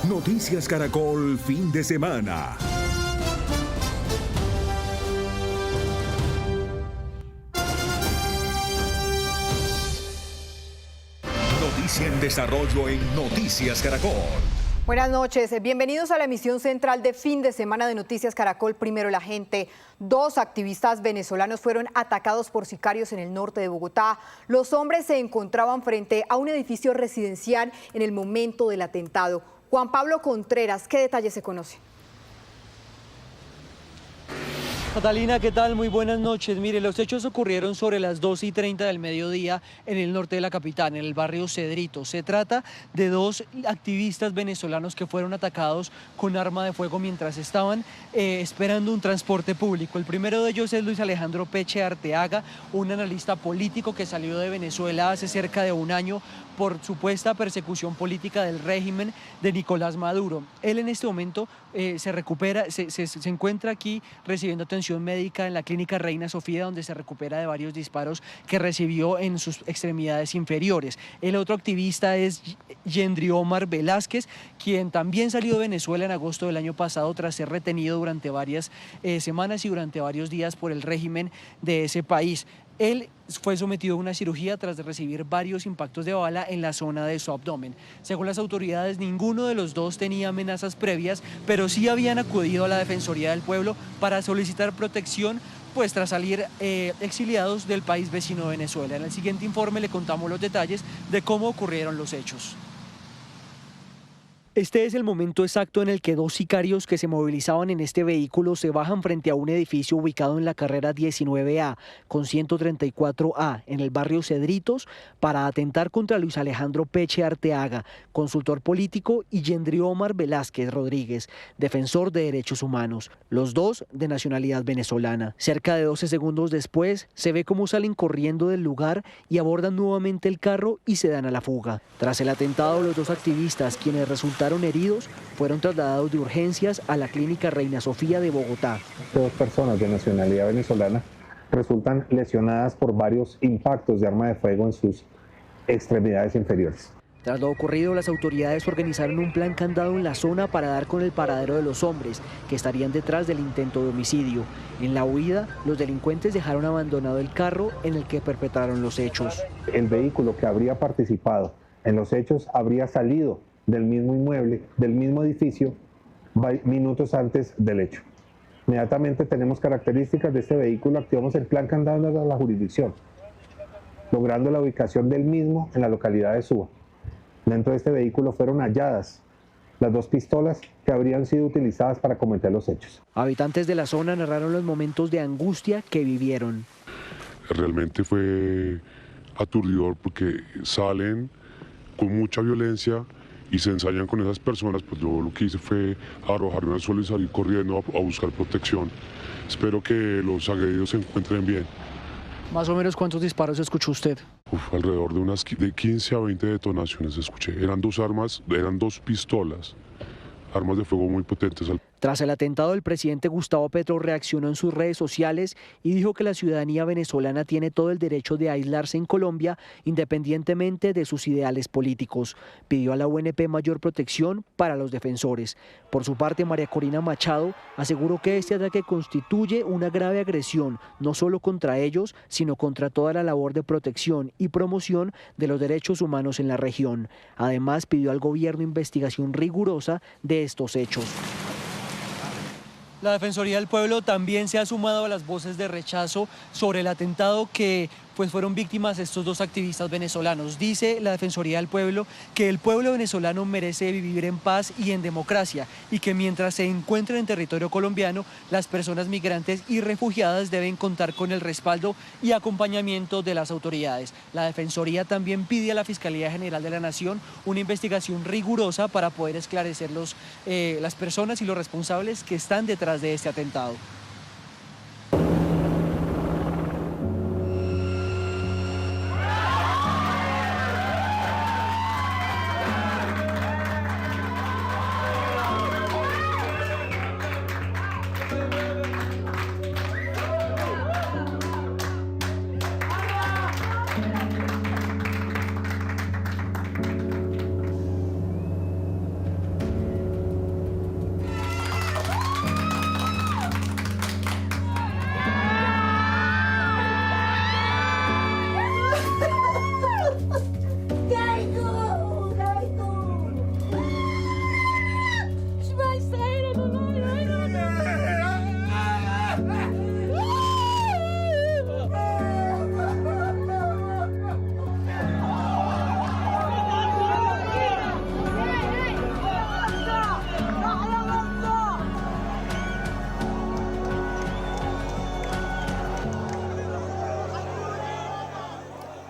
Noticias Caracol fin de semana. Noticia en desarrollo en Noticias Caracol. Buenas noches, bienvenidos a la emisión central de fin de semana de Noticias Caracol. Primero la gente. 2 activistas venezolanos fueron atacados por sicarios en el norte de Bogotá. Los hombres se encontraban frente a un edificio residencial en el momento del atentado. Juan Pablo Contreras, ¿qué detalles se conocen? Catalina, ¿qué tal? Muy buenas noches. Mire, los hechos ocurrieron sobre las 12:30 del mediodía en el norte de la capital, en el barrio Cedrito. Se trata de 2 activistas venezolanos que fueron atacados con arma de fuego mientras estaban esperando un transporte público. El primero de ellos es Luis Alejandro Peche Arteaga, un analista político que salió de Venezuela hace cerca de un año por supuesta persecución política del régimen de Nicolás Maduro. Él en este momento se recupera, se encuentra aquí recibiendo atención médica en la clínica Reina Sofía, donde se recupera de varios disparos que recibió en sus extremidades inferiores. El otro activista es Yendriomar Velázquez, quien también salió de Venezuela en agosto del año pasado tras ser retenido durante varias semanas y durante varios días por el régimen de ese país. Él fue sometido a una cirugía tras de recibir varios impactos de bala en la zona de su abdomen. Según las autoridades, ninguno de los 2 tenía amenazas previas, pero sí habían acudido a la Defensoría del Pueblo para solicitar protección, pues tras salir exiliados del país vecino de Venezuela. En el siguiente informe le contamos los detalles de cómo ocurrieron los hechos. Este es el momento exacto en el que 2 sicarios que se movilizaban en este vehículo se bajan frente a un edificio ubicado en la carrera 19A con 134A en el barrio Cedritos para atentar contra Luis Alejandro Peche Arteaga, consultor político, y Yendriomar Velázquez Rodríguez, defensor de derechos humanos, los 2 de nacionalidad venezolana. Cerca de 12 segundos después se ve cómo salen corriendo del lugar y abordan nuevamente el carro y se dan a la fuga. Tras el atentado, los 2 activistas, quienes resultaron heridos, fueron trasladados de urgencias a la clínica Reina Sofía de Bogotá. 2 personas de nacionalidad venezolana resultan lesionadas por varios impactos de arma de fuego en sus extremidades inferiores. Tras lo ocurrido, las autoridades organizaron un plan candado en la zona para dar con el paradero de los hombres que estarían detrás del intento de homicidio. En la huida, los delincuentes dejaron abandonado el carro en el que perpetraron los hechos. El vehículo que habría participado en los hechos habría salido del mismo inmueble, del mismo edificio, minutos antes del hecho. Inmediatamente tenemos características de este vehículo, activamos el plan candado de la jurisdicción, logrando la ubicación del mismo en la localidad de Suba. Dentro de este vehículo fueron halladas las 2 pistolas que habrían sido utilizadas para cometer los hechos. Habitantes de la zona narraron los momentos de angustia que vivieron. Realmente fue aturdidor porque salen con mucha violencia y se ensañan con esas personas. Pues yo lo que hice fue arrojarme al suelo y salir corriendo a buscar protección. Espero que los agredidos se encuentren bien. ¿Más o menos cuántos disparos escuchó usted? Alrededor de 15 a 20 detonaciones escuché. Eran 2 armas, eran 2 pistolas, armas de fuego muy potentes. Tras el atentado, el presidente Gustavo Petro reaccionó en sus redes sociales y dijo que la ciudadanía venezolana tiene todo el derecho de aislarse en Colombia independientemente de sus ideales políticos. Pidió a la UNP mayor protección para los defensores. Por su parte, María Corina Machado aseguró que este ataque constituye una grave agresión, no solo contra ellos, sino contra toda la labor de protección y promoción de los derechos humanos en la región. Además, pidió al gobierno investigación rigurosa de estos hechos. La Defensoría del Pueblo también se ha sumado a las voces de rechazo sobre el atentado que fueron víctimas estos 2 activistas venezolanos. Dice la Defensoría del Pueblo que el pueblo venezolano merece vivir en paz y en democracia y que mientras se encuentren en territorio colombiano, las personas migrantes y refugiadas deben contar con el respaldo y acompañamiento de las autoridades. La Defensoría también pide a la Fiscalía General de la Nación una investigación rigurosa para poder esclarecer las personas y los responsables que están detrás de este atentado.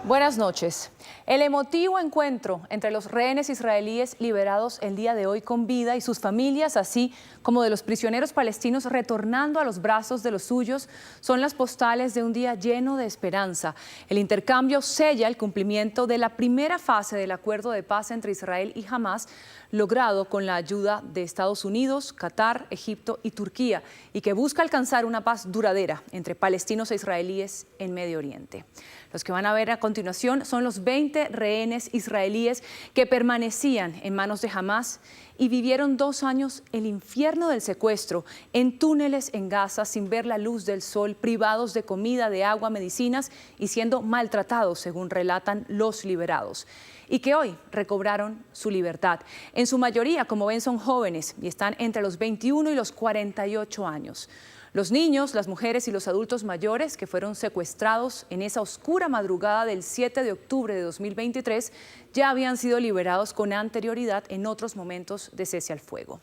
Buenas noches. El emotivo encuentro entre los rehenes israelíes liberados el día de hoy con vida y sus familias, así como de los prisioneros palestinos retornando a los brazos de los suyos, son las postales de un día lleno de esperanza. El intercambio sella el cumplimiento de la primera fase del acuerdo de paz entre Israel y Hamás, logrado con la ayuda de Estados Unidos, Qatar, Egipto y Turquía, y que busca alcanzar una paz duradera entre palestinos e israelíes en Medio Oriente. Los que van a ver a continuación son los 20 rehenes israelíes que permanecían en manos de Hamás y vivieron 2 años el infierno del secuestro en túneles en Gaza sin ver la luz del sol, privados de comida, de agua, medicinas y siendo maltratados, según relatan los liberados, y que hoy recobraron su libertad. En su mayoría, como ven, son jóvenes y están entre los 21 y los 48 años. Los niños, las mujeres y los adultos mayores que fueron secuestrados en esa oscura madrugada del 7 de octubre de 2023 ya habían sido liberados con anterioridad en otros momentos de cese al fuego.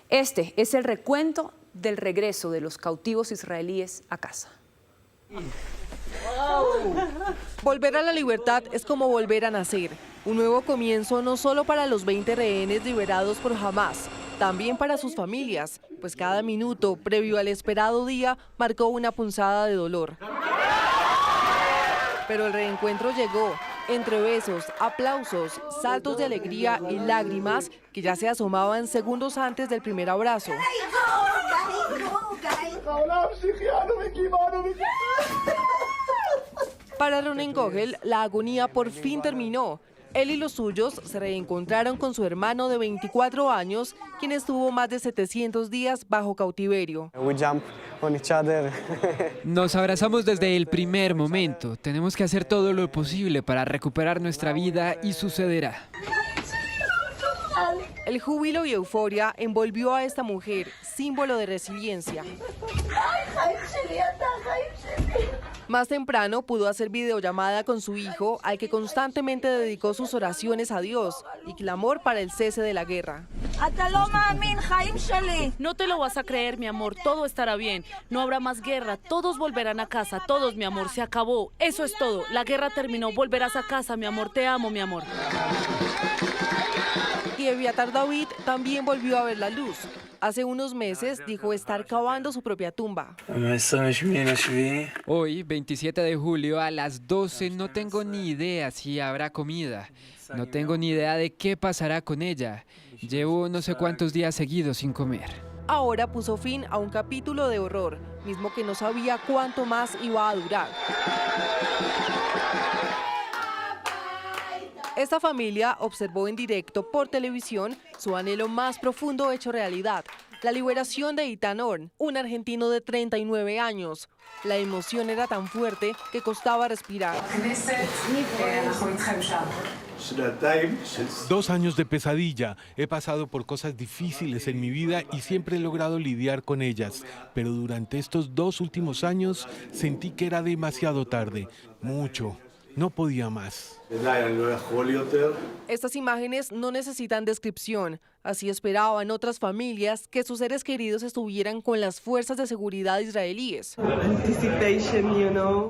Este es el recuento del regreso de los cautivos israelíes a casa. Volver a la libertad es como volver a nacer. Un nuevo comienzo no solo para los 20 rehenes liberados por Hamás, también para sus familias, pues cada minuto previo al esperado día marcó una punzada de dolor. Pero el reencuentro llegó, entre besos, aplausos, saltos de alegría y lágrimas que ya se asomaban segundos antes del primer abrazo. Para Ronen Kogel, la agonía por fin terminó. Él y los suyos se reencontraron con su hermano de 24 años, quien estuvo más de 700 días bajo cautiverio. Nos abrazamos desde el primer momento. Tenemos que hacer todo lo posible para recuperar nuestra vida y sucederá. El júbilo y euforia envolvió a esta mujer, símbolo de resiliencia. Más temprano pudo hacer videollamada con su hijo, al que constantemente dedicó sus oraciones a Dios y clamor para el cese de la guerra. No te lo vas a creer, mi amor, todo estará bien. No habrá más guerra, todos volverán a casa, todos, mi amor, se acabó. Eso es todo, la guerra terminó, volverás a casa, mi amor, te amo, mi amor. Y Eviatar David también volvió a ver la luz. Hace unos meses dijo estar cavando su propia tumba. Hoy, 27 de julio, a las 12, no tengo ni idea si habrá comida. No tengo ni idea de qué pasará con ella. Llevo no sé cuántos días seguidos sin comer. Ahora puso fin a un capítulo de horror, mismo que no sabía cuánto más iba a durar. Esta familia observó en directo por televisión su anhelo más profundo hecho realidad, la liberación de Eitan Orn, un argentino de 39 años. La emoción era tan fuerte que costaba respirar. 2 años de pesadilla. He pasado por cosas difíciles en mi vida y siempre he logrado lidiar con ellas. Pero durante estos 2 últimos años sentí que era demasiado tarde. Mucho. No podía más. Estas imágenes no necesitan descripción. Así esperaban otras familias que sus seres queridos estuvieran con las fuerzas de seguridad israelíes.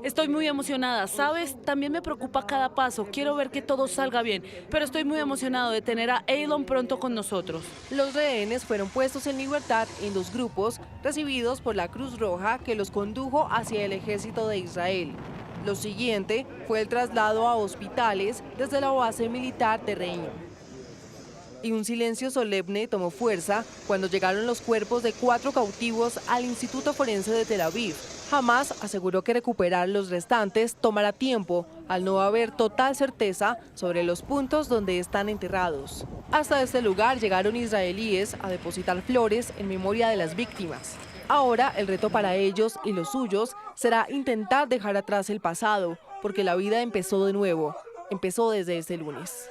Estoy muy emocionada, ¿sabes? También me preocupa cada paso. Quiero ver que todo salga bien, pero estoy muy emocionado de tener a Eilon pronto con nosotros. Los rehenes fueron puestos en libertad en 2 grupos, recibidos por la Cruz Roja, que los condujo hacia el ejército de Israel. Lo siguiente fue el traslado a hospitales desde la base militar de Rein. Y un silencio solemne tomó fuerza cuando llegaron los cuerpos de 4 cautivos al Instituto Forense de Tel Aviv. Hamás aseguró que recuperar los restantes tomará tiempo, al no haber total certeza sobre los puntos donde están enterrados. Hasta este lugar llegaron israelíes a depositar flores en memoria de las víctimas. Ahora el reto para ellos y los suyos será intentar dejar atrás el pasado, porque la vida empezó de nuevo, empezó desde este lunes.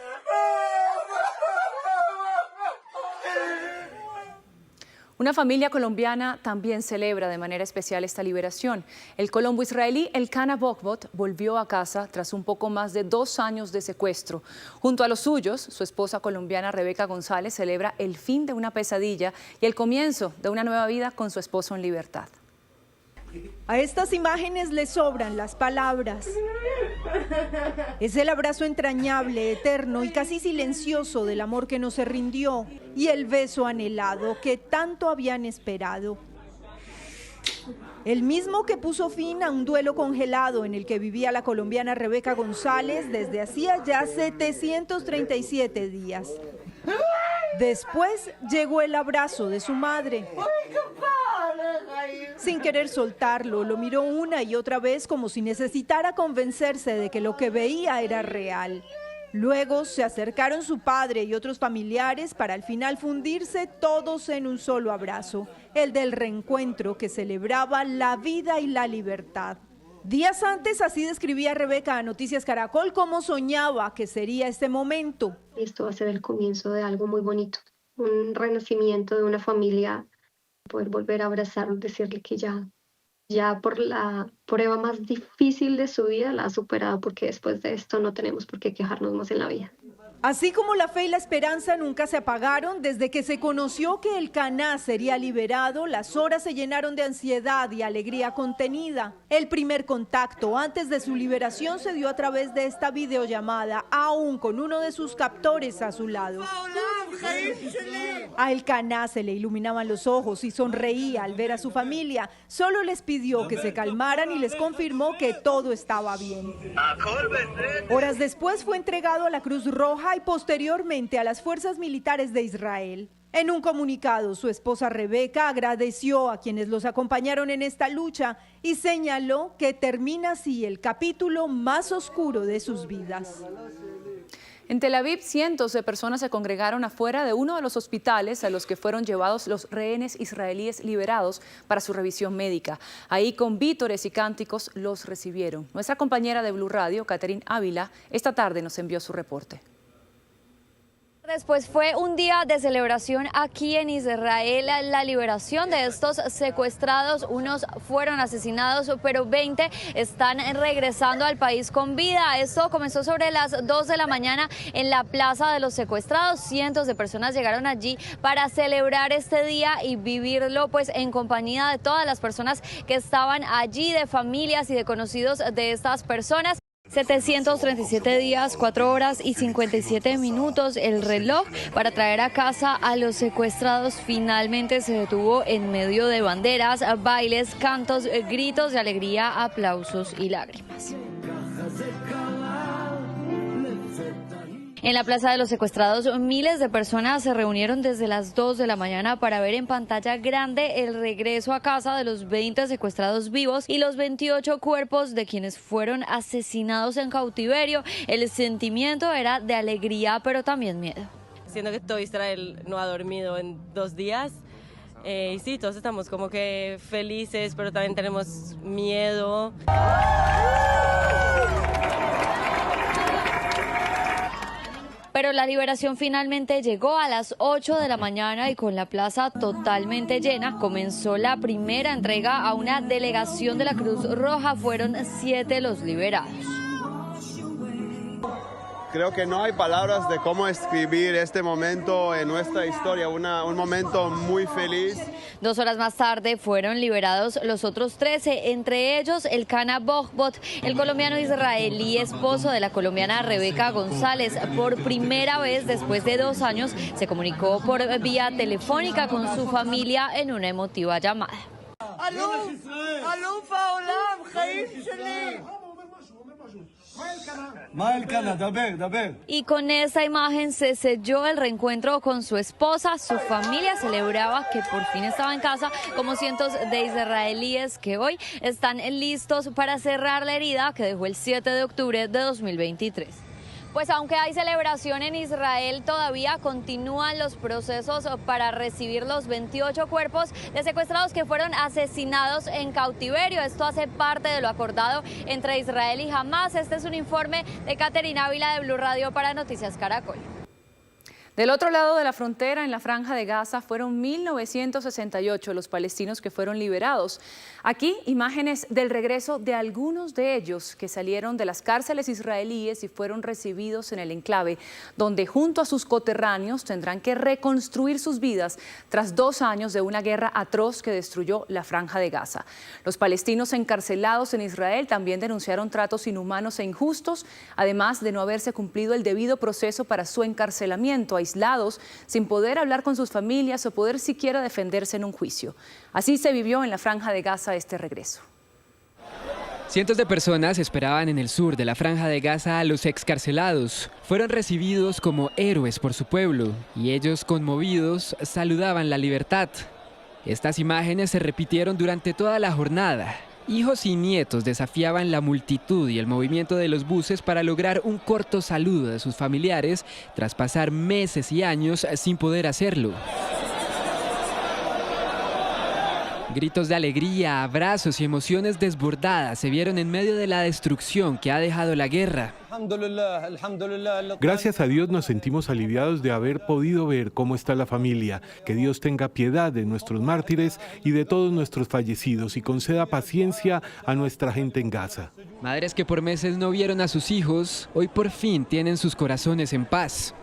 Una familia colombiana también celebra de manera especial esta liberación. El colombo israelí Elkana Bokbot volvió a casa tras un poco más de 2 años de secuestro. Junto a los suyos, su esposa colombiana Rebeca González celebra el fin de una pesadilla y el comienzo de una nueva vida con su esposo en libertad. A estas imágenes le sobran las palabras. Es el abrazo entrañable, eterno y casi silencioso del amor que no se rindió y el beso anhelado que tanto habían esperado. El mismo que puso fin a un duelo congelado en el que vivía la colombiana Rebeca González desde hacía ya 737 días. Después llegó el abrazo de su madre. Sin querer soltarlo, lo miró una y otra vez como si necesitara convencerse de que lo que veía era real. Luego se acercaron su padre y otros familiares para al final fundirse todos en un solo abrazo, el del reencuentro que celebraba la vida y la libertad. Días antes así describía Rebeca a Noticias Caracol cómo soñaba que sería este momento. Esto va a ser el comienzo de algo muy bonito, un renacimiento de una familia, poder volver a abrazarlo, decirle que ya por la prueba más difícil de su vida la ha superado, porque después de esto no tenemos por qué quejarnos más en la vida. Así como la fe y la esperanza nunca se apagaron, desde que se conoció que el Caná sería liberado, las horas se llenaron de ansiedad y alegría contenida. El primer contacto antes de su liberación se dio a través de esta videollamada, aún con uno de sus captores a su lado. A el Caná se le iluminaban los ojos y sonreía al ver a su familia. Solo les pidió que se calmaran y les confirmó que todo estaba bien. Horas después fue entregado a la Cruz Roja y posteriormente a las fuerzas militares de Israel. En un comunicado, su esposa Rebeca agradeció a quienes los acompañaron en esta lucha y señaló que termina así el capítulo más oscuro de sus vidas. En Tel Aviv, cientos de personas se congregaron afuera de uno de los hospitales a los que fueron llevados los rehenes israelíes liberados para su revisión médica. Ahí, con vítores y cánticos, los recibieron. Nuestra compañera de Blue Radio, Catherine Ávila, esta tarde nos envió su reporte. Después fue un día de celebración aquí en Israel, la liberación de estos secuestrados. Unos fueron asesinados, pero 20 están regresando al país con vida. Esto comenzó sobre las 2 de la mañana en la Plaza de los Secuestrados. Cientos de personas llegaron allí para celebrar este día y vivirlo pues en compañía de todas las personas que estaban allí, de familias y de conocidos de estas personas. 737 días, 4 horas y 57 minutos el reloj para traer a casa a los secuestrados finalmente se detuvo en medio de banderas, bailes, cantos, gritos de alegría, aplausos y lágrimas. En la Plaza de los Secuestrados, miles de personas se reunieron desde las 2 de la mañana para ver en pantalla grande el regreso a casa de los 20 secuestrados vivos y los 28 cuerpos de quienes fueron asesinados en cautiverio. El sentimiento era de alegría, pero también miedo. Siento que todo Israel no ha dormido en 2 días. Y sí, todos estamos como que felices, pero también tenemos miedo. Pero la liberación finalmente llegó a las 8 de la mañana y con la plaza totalmente llena comenzó la primera entrega a una delegación de la Cruz Roja. Fueron 7 los liberados. Creo que no hay palabras de cómo escribir este momento en nuestra historia, un momento muy feliz. 2 horas más tarde fueron liberados los otros 13, entre ellos el Cana Bogbot, el colombiano israelí esposo de la colombiana Rebeca González. Por primera vez después de 2 años se comunicó por vía telefónica con su familia en una emotiva llamada. Y con esa imagen se selló el reencuentro con su esposa. Su familia celebraba que por fin estaba en casa, como cientos de israelíes que hoy están listos para cerrar la herida que dejó el 7 de octubre de 2023. Pues aunque hay celebración en Israel, todavía continúan los procesos para recibir los 28 cuerpos de secuestrados que fueron asesinados en cautiverio. Esto hace parte de lo acordado entre Israel y Hamás. Este es un informe de Catherine Ávila de Blue Radio para Noticias Caracol. Del otro lado de la frontera, en la Franja de Gaza, fueron 1.968 los palestinos que fueron liberados. Aquí, imágenes del regreso de algunos de ellos que salieron de las cárceles israelíes y fueron recibidos en el enclave, donde junto a sus coterráneos tendrán que reconstruir sus vidas tras 2 años de una guerra atroz que destruyó la Franja de Gaza. Los palestinos encarcelados en Israel también denunciaron tratos inhumanos e injustos, además de no haberse cumplido el debido proceso para su encarcelamiento, aislados, sin poder hablar con sus familias o poder siquiera defenderse en un juicio. Así se vivió en la Franja de Gaza este regreso. Cientos de personas esperaban en el sur de la Franja de Gaza a los excarcelados. Fueron recibidos como héroes por su pueblo y ellos, conmovidos, saludaban la libertad. Estas imágenes se repitieron durante toda la jornada. Hijos y nietos desafiaban la multitud y el movimiento de los buses para lograr un corto saludo de sus familiares tras pasar meses y años sin poder hacerlo. Gritos de alegría, abrazos y emociones desbordadas se vieron en medio de la destrucción que ha dejado la guerra. Gracias a Dios nos sentimos aliviados de haber podido ver cómo está la familia. Que Dios tenga piedad de nuestros mártires y de todos nuestros fallecidos y conceda paciencia a nuestra gente en Gaza. Madres que por meses no vieron a sus hijos, hoy por fin tienen sus corazones en paz.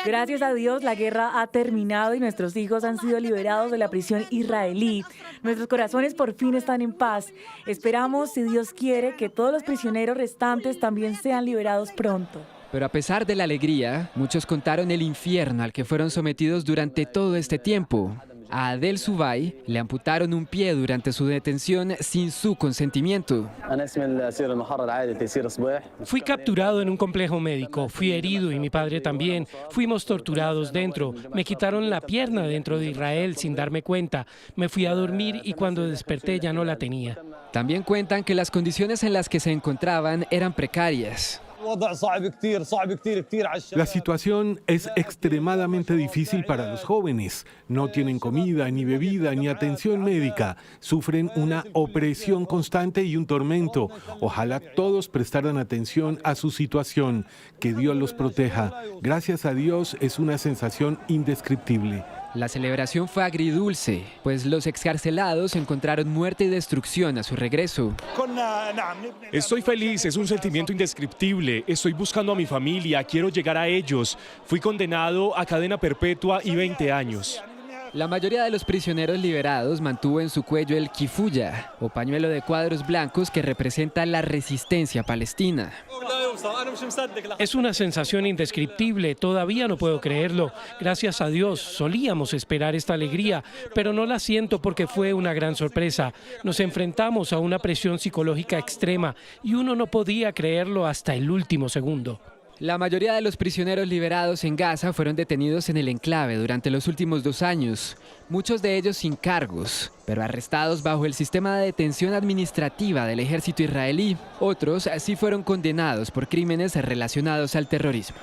Gracias a Dios, la guerra ha terminado y nuestros hijos han sido liberados de la prisión israelí. Nuestros corazones por fin están en paz. Esperamos, si Dios quiere, que todos los prisioneros restantes también sean liberados pronto. Pero a pesar de la alegría, muchos contaron el infierno al que fueron sometidos durante todo este tiempo. A Adel Subay le amputaron un pie durante su detención sin su consentimiento. Fui capturado en un complejo médico, fui herido y mi padre también. Fuimos torturados dentro. Me quitaron la pierna dentro de Israel sin darme cuenta. Me fui a dormir y cuando desperté ya no la tenía. También cuentan que las condiciones en las que se encontraban eran precarias. La situación es extremadamente difícil para los jóvenes. No tienen comida, ni bebida, ni atención médica. Sufren una opresión constante y un tormento. Ojalá todos prestaran atención a su situación. Que Dios los proteja. Gracias a Dios es una sensación indescriptible. La celebración fue agridulce, pues los excarcelados encontraron muerte y destrucción a su regreso. Estoy feliz, es un sentimiento indescriptible. Estoy buscando a mi familia, quiero llegar a ellos. Fui condenado a cadena perpetua y 20 años. La mayoría de los prisioneros liberados mantuvo en su cuello el kifuya, o pañuelo de cuadros blancos que representa la resistencia palestina. Es una sensación indescriptible, todavía no puedo creerlo. Gracias a Dios, solíamos esperar esta alegría, pero no la siento porque fue una gran sorpresa. Nos enfrentamos a una presión psicológica extrema y uno no podía creerlo hasta el último segundo. La mayoría de los prisioneros liberados en Gaza fueron detenidos en el enclave durante los últimos 2 años, muchos de ellos sin cargos, pero arrestados bajo el sistema de detención administrativa del ejército israelí. Otros sí fueron condenados por crímenes relacionados al terrorismo.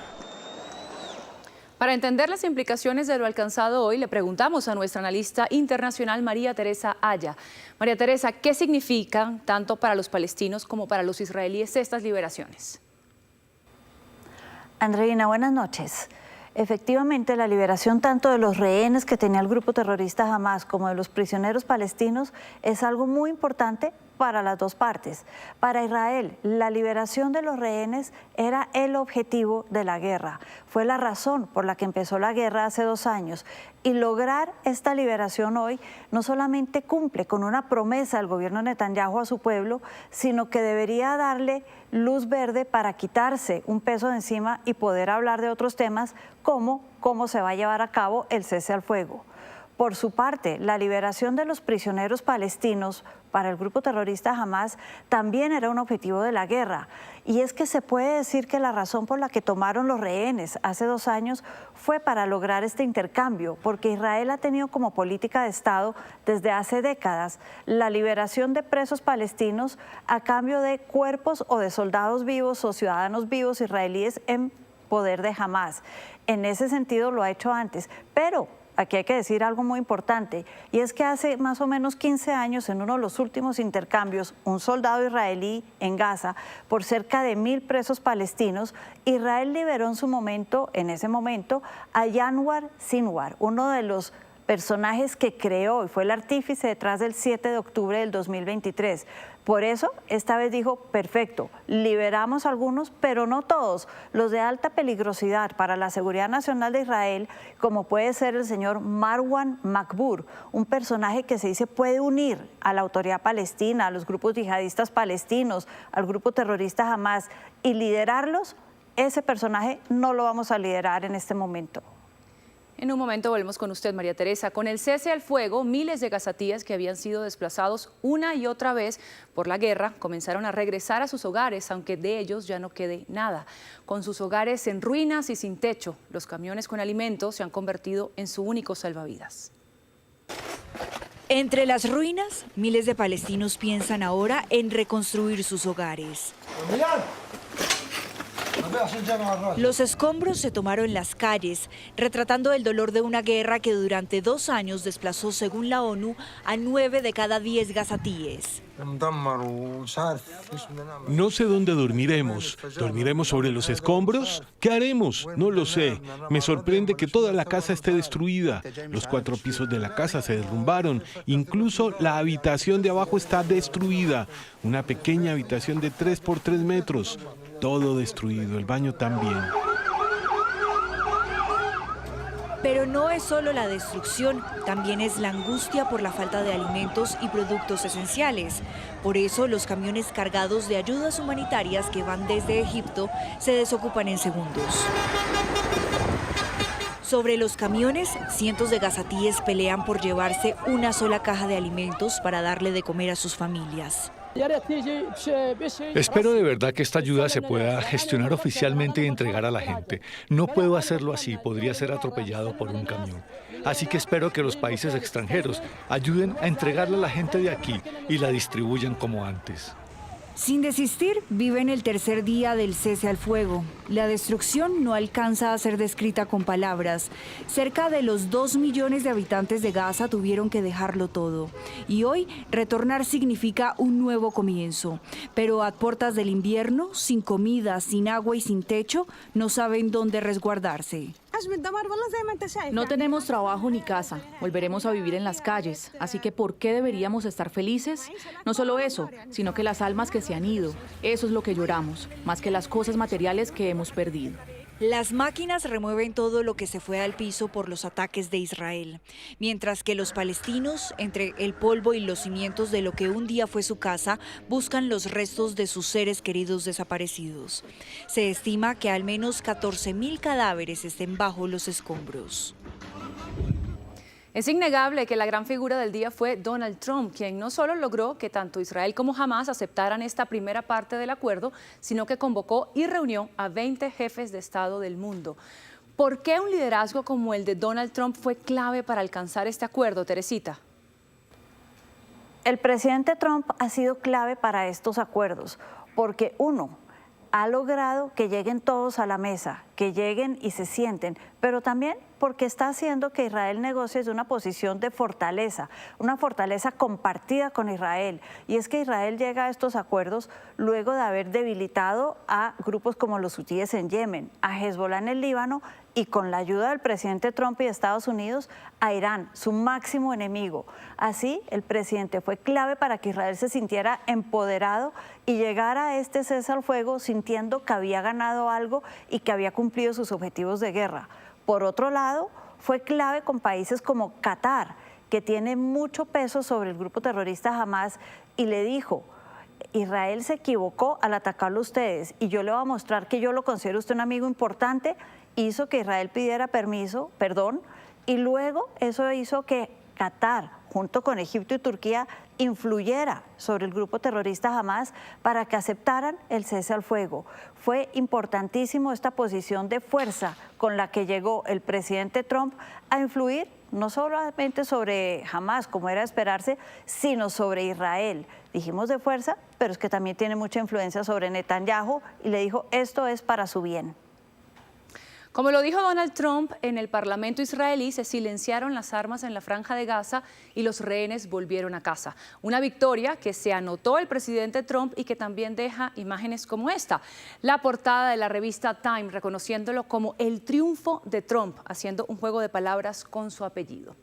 Para entender las implicaciones de lo alcanzado hoy, le preguntamos a nuestra analista internacional María Teresa Aya. María Teresa, ¿qué significan tanto para los palestinos como para los israelíes estas liberaciones? Andreina, buenas noches. Efectivamente, la liberación tanto de los rehenes que tenía el grupo terrorista Hamás como de los prisioneros palestinos es algo muy importante para las dos partes. Para Israel, la liberación de los rehenes era el objetivo de la guerra. Fue la razón por la que empezó la guerra hace 2 años. Y lograr esta liberación hoy no solamente cumple con una promesa del gobierno de Netanyahu a su pueblo, sino que debería darle luz verde para quitarse un peso de encima y poder hablar de otros temas como cómo se va a llevar a cabo el cese al fuego. Por su parte, la liberación de los prisioneros palestinos para el grupo terrorista Hamás también era un objetivo de la guerra. Y es que se puede decir que la razón por la que tomaron los rehenes hace 2 años fue para lograr este intercambio, porque Israel ha tenido como política de Estado desde hace décadas la liberación de presos palestinos a cambio de cuerpos o de soldados vivos o ciudadanos vivos israelíes en poder de Hamás. En ese sentido lo ha hecho antes, pero aquí hay que decir algo muy importante, y es que hace más o menos 15 años, en uno de los últimos intercambios, un soldado israelí en Gaza, por cerca de 1000 presos palestinos, Israel liberó en ese momento, a Yanwar Sinwar, uno de los personajes que creó y fue el artífice detrás del 7 de octubre del 2023. Por eso, esta vez dijo, perfecto, liberamos algunos, pero no todos, los de alta peligrosidad para la seguridad nacional de Israel, como puede ser el señor Marwan Makbur, un personaje que se dice puede unir a la autoridad palestina, a los grupos yihadistas palestinos, al grupo terrorista Hamas, y liderarlos. Ese personaje no lo vamos a liderar en este momento. En un momento volvemos con usted, María Teresa. Con el cese al fuego, miles de gazatíes que habían sido desplazados una y otra vez por la guerra comenzaron a regresar a sus hogares, aunque de ellos ya no quede nada. Con sus hogares en ruinas y sin techo, los camiones con alimentos se han convertido en su único salvavidas. Entre las ruinas, miles de palestinos piensan ahora en reconstruir sus hogares. Los escombros se tomaron las calles, retratando el dolor de una guerra que durante 2 años desplazó, según la ONU, a 9 de cada 10 gazatíes. No sé dónde dormiremos. ¿Dormiremos sobre los escombros? ¿Qué haremos? No lo sé. Me sorprende que toda la casa esté destruida. Los 4 pisos de la casa se derrumbaron. Incluso la habitación de abajo está destruida. Una pequeña habitación de 3 por 3 metros. Todo destruido, el baño también. Pero no es solo la destrucción, también es la angustia por la falta de alimentos y productos esenciales. Por eso los camiones cargados de ayudas humanitarias que van desde Egipto se desocupan en segundos. Sobre los camiones, cientos de gazatíes pelean por llevarse una sola caja de alimentos para darle de comer a sus familias. Espero de verdad que esta ayuda se pueda gestionar oficialmente y entregar a la gente. No puedo hacerlo así, podría ser atropellado por un camión. Así que espero que los países extranjeros ayuden a entregarla a la gente de aquí y la distribuyan como antes. Sin desistir, viven el tercer día del cese al fuego. La destrucción no alcanza a ser descrita con palabras. Cerca de los 2 millones de habitantes de Gaza tuvieron que dejarlo todo. Y hoy, retornar significa un nuevo comienzo. Pero a puertas del invierno, sin comida, sin agua y sin techo, no saben dónde resguardarse. No tenemos trabajo ni casa, volveremos a vivir en las calles, así que ¿por qué deberíamos estar felices? No solo eso, sino que las almas que se han ido, eso es lo que lloramos, más que las cosas materiales que hemos perdido. Las máquinas remueven todo lo que se fue al piso por los ataques de Israel, mientras que los palestinos, entre el polvo y los cimientos de lo que un día fue su casa, buscan los restos de sus seres queridos desaparecidos. Se estima que al menos 14.000 cadáveres estén bajo los escombros. Es innegable que la gran figura del día fue Donald Trump, quien no solo logró que tanto Israel como Hamas aceptaran esta primera parte del acuerdo, sino que convocó y reunió a 20 jefes de Estado del mundo. ¿Por qué un liderazgo como el de Donald Trump fue clave para alcanzar este acuerdo, Teresita? El presidente Trump ha sido clave para estos acuerdos, porque uno, ha logrado que lleguen todos a la mesa, que lleguen y se sienten, pero también porque está haciendo que Israel negocie desde una posición de fortaleza, una fortaleza compartida con Israel. Y es que Israel llega a estos acuerdos luego de haber debilitado a grupos como los hutíes en Yemen, a Hezbollah en el Líbano y con la ayuda del presidente Trump y de Estados Unidos a Irán, su máximo enemigo. Así, el presidente fue clave para que Israel se sintiera empoderado y llegara a este cese al fuego sintiendo que había ganado algo y que había cumplido sus objetivos de guerra. Por otro lado, fue clave con países como Qatar, que tiene mucho peso sobre el grupo terrorista Hamas, y le dijo: Israel se equivocó al atacarlo a ustedes y yo le voy a mostrar que yo lo considero usted un amigo importante. Hizo que Israel pidiera perdón, y luego eso hizo que Qatar, junto con Egipto y Turquía, influyera sobre el grupo terrorista Hamas para que aceptaran el cese al fuego. Fue importantísimo esta posición de fuerza con la que llegó el presidente Trump a influir no solamente sobre Hamas, como era de esperarse, sino sobre Israel. Dijimos de fuerza, pero es que también tiene mucha influencia sobre Netanyahu y le dijo: esto es para su bien. Como lo dijo Donald Trump, en el Parlamento israelí se silenciaron las armas en la Franja de Gaza y los rehenes volvieron a casa. Una victoria que se anotó el presidente Trump y que también deja imágenes como esta. La portada de la revista Time reconociéndolo como el triunfo de Trump, haciendo un juego de palabras con su apellido.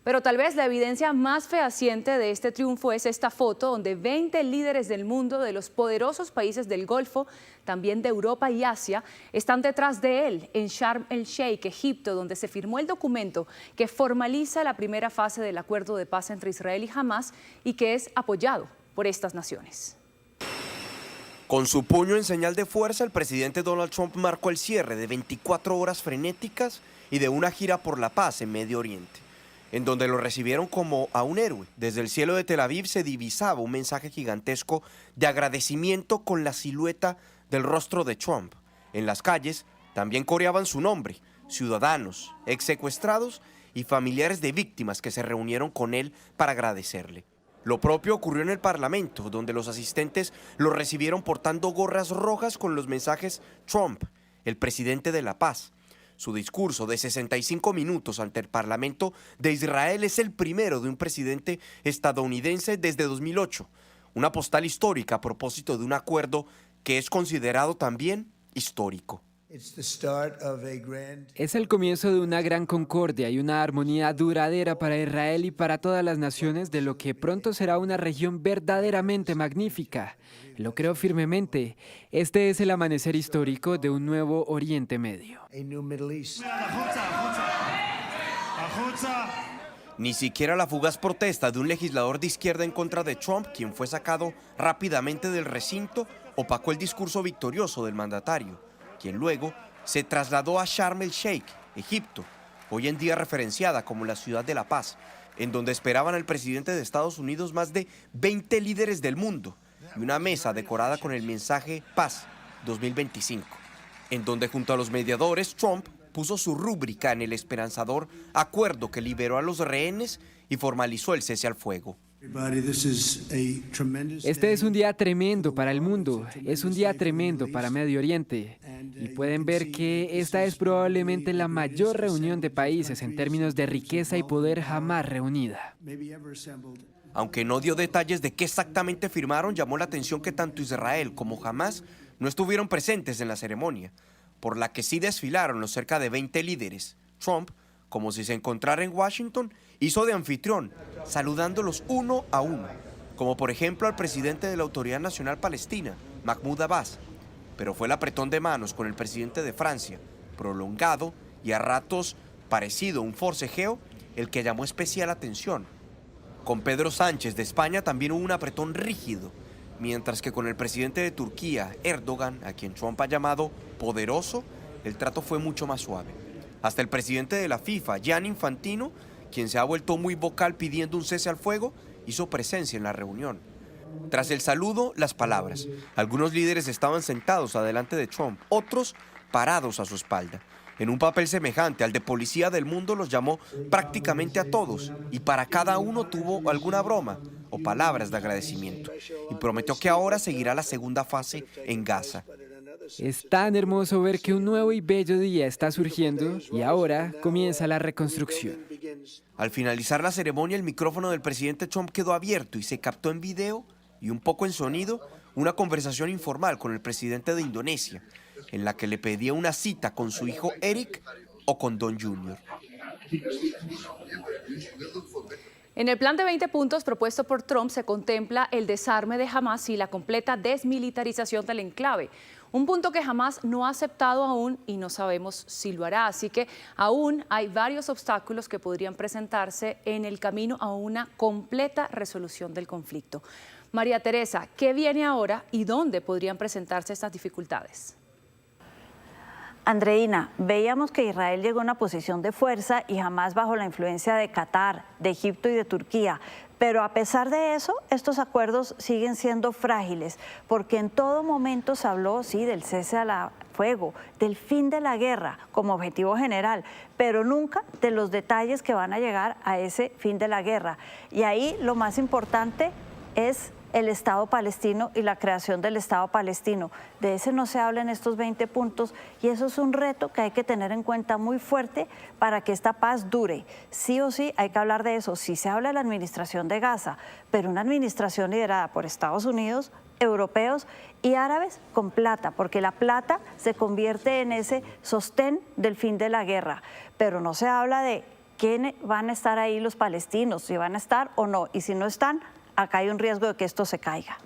Pero tal vez la evidencia más fehaciente de este triunfo es esta foto donde 20 líderes del mundo de los poderosos países del Golfo, también de Europa y Asia, están detrás de él en Sharm el Sheikh, Egipto, donde se firmó el documento que formaliza la primera fase del acuerdo de paz entre Israel y Hamás y que es apoyado por estas naciones. Con su puño en señal de fuerza, el presidente Donald Trump marcó el cierre de 24 horas frenéticas y de una gira por la paz en Medio Oriente, en donde lo recibieron como a un héroe. Desde el cielo de Tel Aviv se divisaba un mensaje gigantesco de agradecimiento con la silueta del rostro de Trump. En las calles también coreaban su nombre, ciudadanos, exsecuestrados y familiares de víctimas que se reunieron con él para agradecerle. Lo propio ocurrió en el Parlamento, donde los asistentes lo recibieron portando gorras rojas con los mensajes Trump, el presidente de la paz. Su discurso de 65 minutos ante el Parlamento de Israel es el primero de un presidente estadounidense desde 2008, una postal histórica a propósito de un acuerdo que es considerado también histórico. Es el comienzo de una gran concordia y una armonía duradera para Israel y para todas las naciones de lo que pronto será una región verdaderamente magnífica. Lo creo firmemente. Este es el amanecer histórico de un nuevo Oriente Medio. Ni siquiera la fugaz protesta de un legislador de izquierda en contra de Trump, quien fue sacado rápidamente del recinto, opacó el discurso victorioso del mandatario, quien luego se trasladó a Sharm el Sheikh, Egipto, hoy en día referenciada como la ciudad de la paz, en donde esperaban al presidente de Estados Unidos más de 20 líderes del mundo y una mesa decorada con el mensaje Paz 2025, en donde junto a los mediadores Trump puso su rúbrica en el esperanzador acuerdo que liberó a los rehenes y formalizó el cese al fuego. Este es un día tremendo para el mundo, es un día tremendo para Medio Oriente. Y pueden ver que esta es probablemente la mayor reunión de países en términos de riqueza y poder jamás reunida. Aunque no dio detalles de qué exactamente firmaron, llamó la atención que tanto Israel como Hamás no estuvieron presentes en la ceremonia, por la que sí desfilaron los cerca de 20 líderes. Trump, como si se encontrara en Washington, hizo de anfitrión, saludándolos uno a uno, como por ejemplo al presidente de la Autoridad Nacional Palestina, Mahmoud Abbas, pero fue el apretón de manos con el presidente de Francia, prolongado y a ratos parecido a un forcejeo, el que llamó especial atención. Con Pedro Sánchez de España también hubo un apretón rígido, mientras que con el presidente de Turquía, Erdogan, a quien Trump ha llamado poderoso, el trato fue mucho más suave. Hasta el presidente de la FIFA, Gianni Infantino, quien se ha vuelto muy vocal pidiendo un cese al fuego, hizo presencia en la reunión. Tras el saludo, las palabras. Algunos líderes estaban sentados adelante de Trump, otros parados a su espalda. En un papel semejante al de policía del mundo los llamó prácticamente a todos y para cada uno tuvo alguna broma o palabras de agradecimiento. Y prometió que ahora seguirá la segunda fase en Gaza. Es tan hermoso ver que un nuevo y bello día está surgiendo y ahora comienza la reconstrucción. Al finalizar la ceremonia, el micrófono del presidente Trump quedó abierto y se captó en video y un poco en sonido una conversación informal con el presidente de Indonesia, en la que le pedía una cita con su hijo Eric o con Don Jr. En el plan de 20 puntos propuesto por Trump se contempla el desarme de Hamás y la completa desmilitarización del enclave. Un punto que Hamás no ha aceptado aún y no sabemos si lo hará. Así que aún hay varios obstáculos que podrían presentarse en el camino a una completa resolución del conflicto. María Teresa, ¿qué viene ahora y dónde podrían presentarse estas dificultades? Andreina, veíamos que Israel llegó a una posición de fuerza y Hamás bajo la influencia de Qatar, de Egipto y de Turquía. Pero a pesar de eso, estos acuerdos siguen siendo frágiles, porque en todo momento se habló, sí, del cese al fuego, del fin de la guerra como objetivo general, pero nunca de los detalles que van a llegar a ese fin de la guerra. Y ahí lo más importante es el Estado palestino y la creación del Estado palestino. De ese no se habla en estos 20 puntos y eso es un reto que hay que tener en cuenta muy fuerte para que esta paz dure. Sí o sí hay que hablar de eso. Sí se habla de la administración de Gaza, pero una administración liderada por Estados Unidos, europeos y árabes con plata, porque la plata se convierte en ese sostén del fin de la guerra. Pero no se habla de quién van a estar ahí los palestinos, si van a estar o no, y si no están, acá hay un riesgo de que esto se caiga.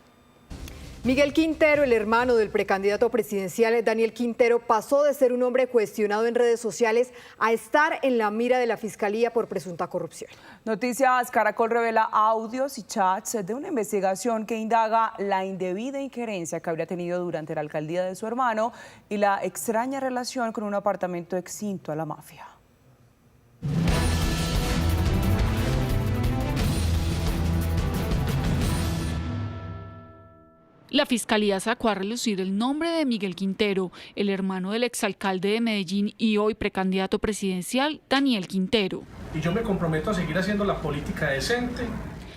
Miguel Quintero, el hermano del precandidato presidencial Daniel Quintero, pasó de ser un hombre cuestionado en redes sociales a estar en la mira de la Fiscalía por presunta corrupción. Noticias Caracol revela audios y chats de una investigación que indaga la indebida injerencia que habría tenido durante la alcaldía de su hermano y la extraña relación con un apartamento extinto a la mafia. La Fiscalía sacó a relucir el nombre de Miguel Quintero, el hermano del exalcalde de Medellín y hoy precandidato presidencial, Daniel Quintero. Y yo me comprometo a seguir haciendo la política decente.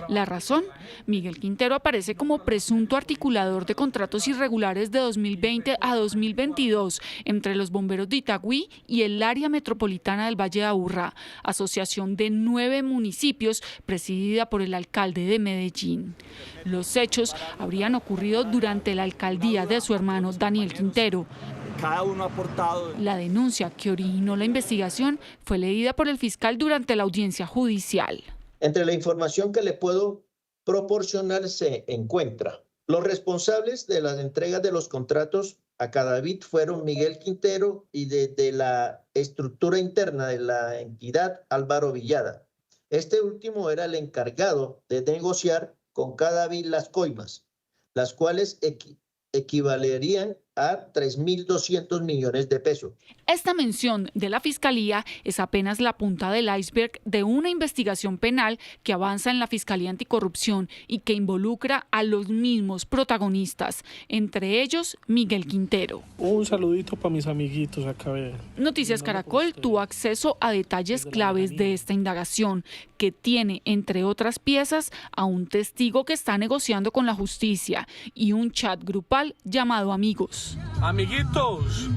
La razón, Miguel Quintero aparece como presunto articulador de contratos irregulares de 2020 a 2022 entre los bomberos de Itagüí y el área metropolitana del Valle de Aburrá, asociación de 9 municipios presidida por el alcalde de Medellín. Los hechos habrían ocurrido durante la alcaldía de su hermano Daniel Quintero. Cada uno ha aportado. La denuncia que originó la investigación fue leída por el fiscal durante la audiencia judicial. Entre la información que le puedo proporcionar se encuentra: los responsables de las entregas de los contratos a Cadavid fueron Miguel Quintero y desde la estructura interna de la entidad Álvaro Villada. Este último era el encargado de negociar con Cadavid las coimas, las cuales equivalerían a 3.200 millones de pesos. Esta mención de la Fiscalía es apenas la punta del iceberg de una investigación penal que avanza en la Fiscalía Anticorrupción y que involucra a los mismos protagonistas, entre ellos Miguel Quintero. Un saludito para mis amiguitos acá. Noticias Caracol tuvo acceso a detalles claves de esta indagación, que tiene, entre otras piezas, a un testigo que está negociando con la justicia y un chat grupal llamado Amigos. Amiguitos,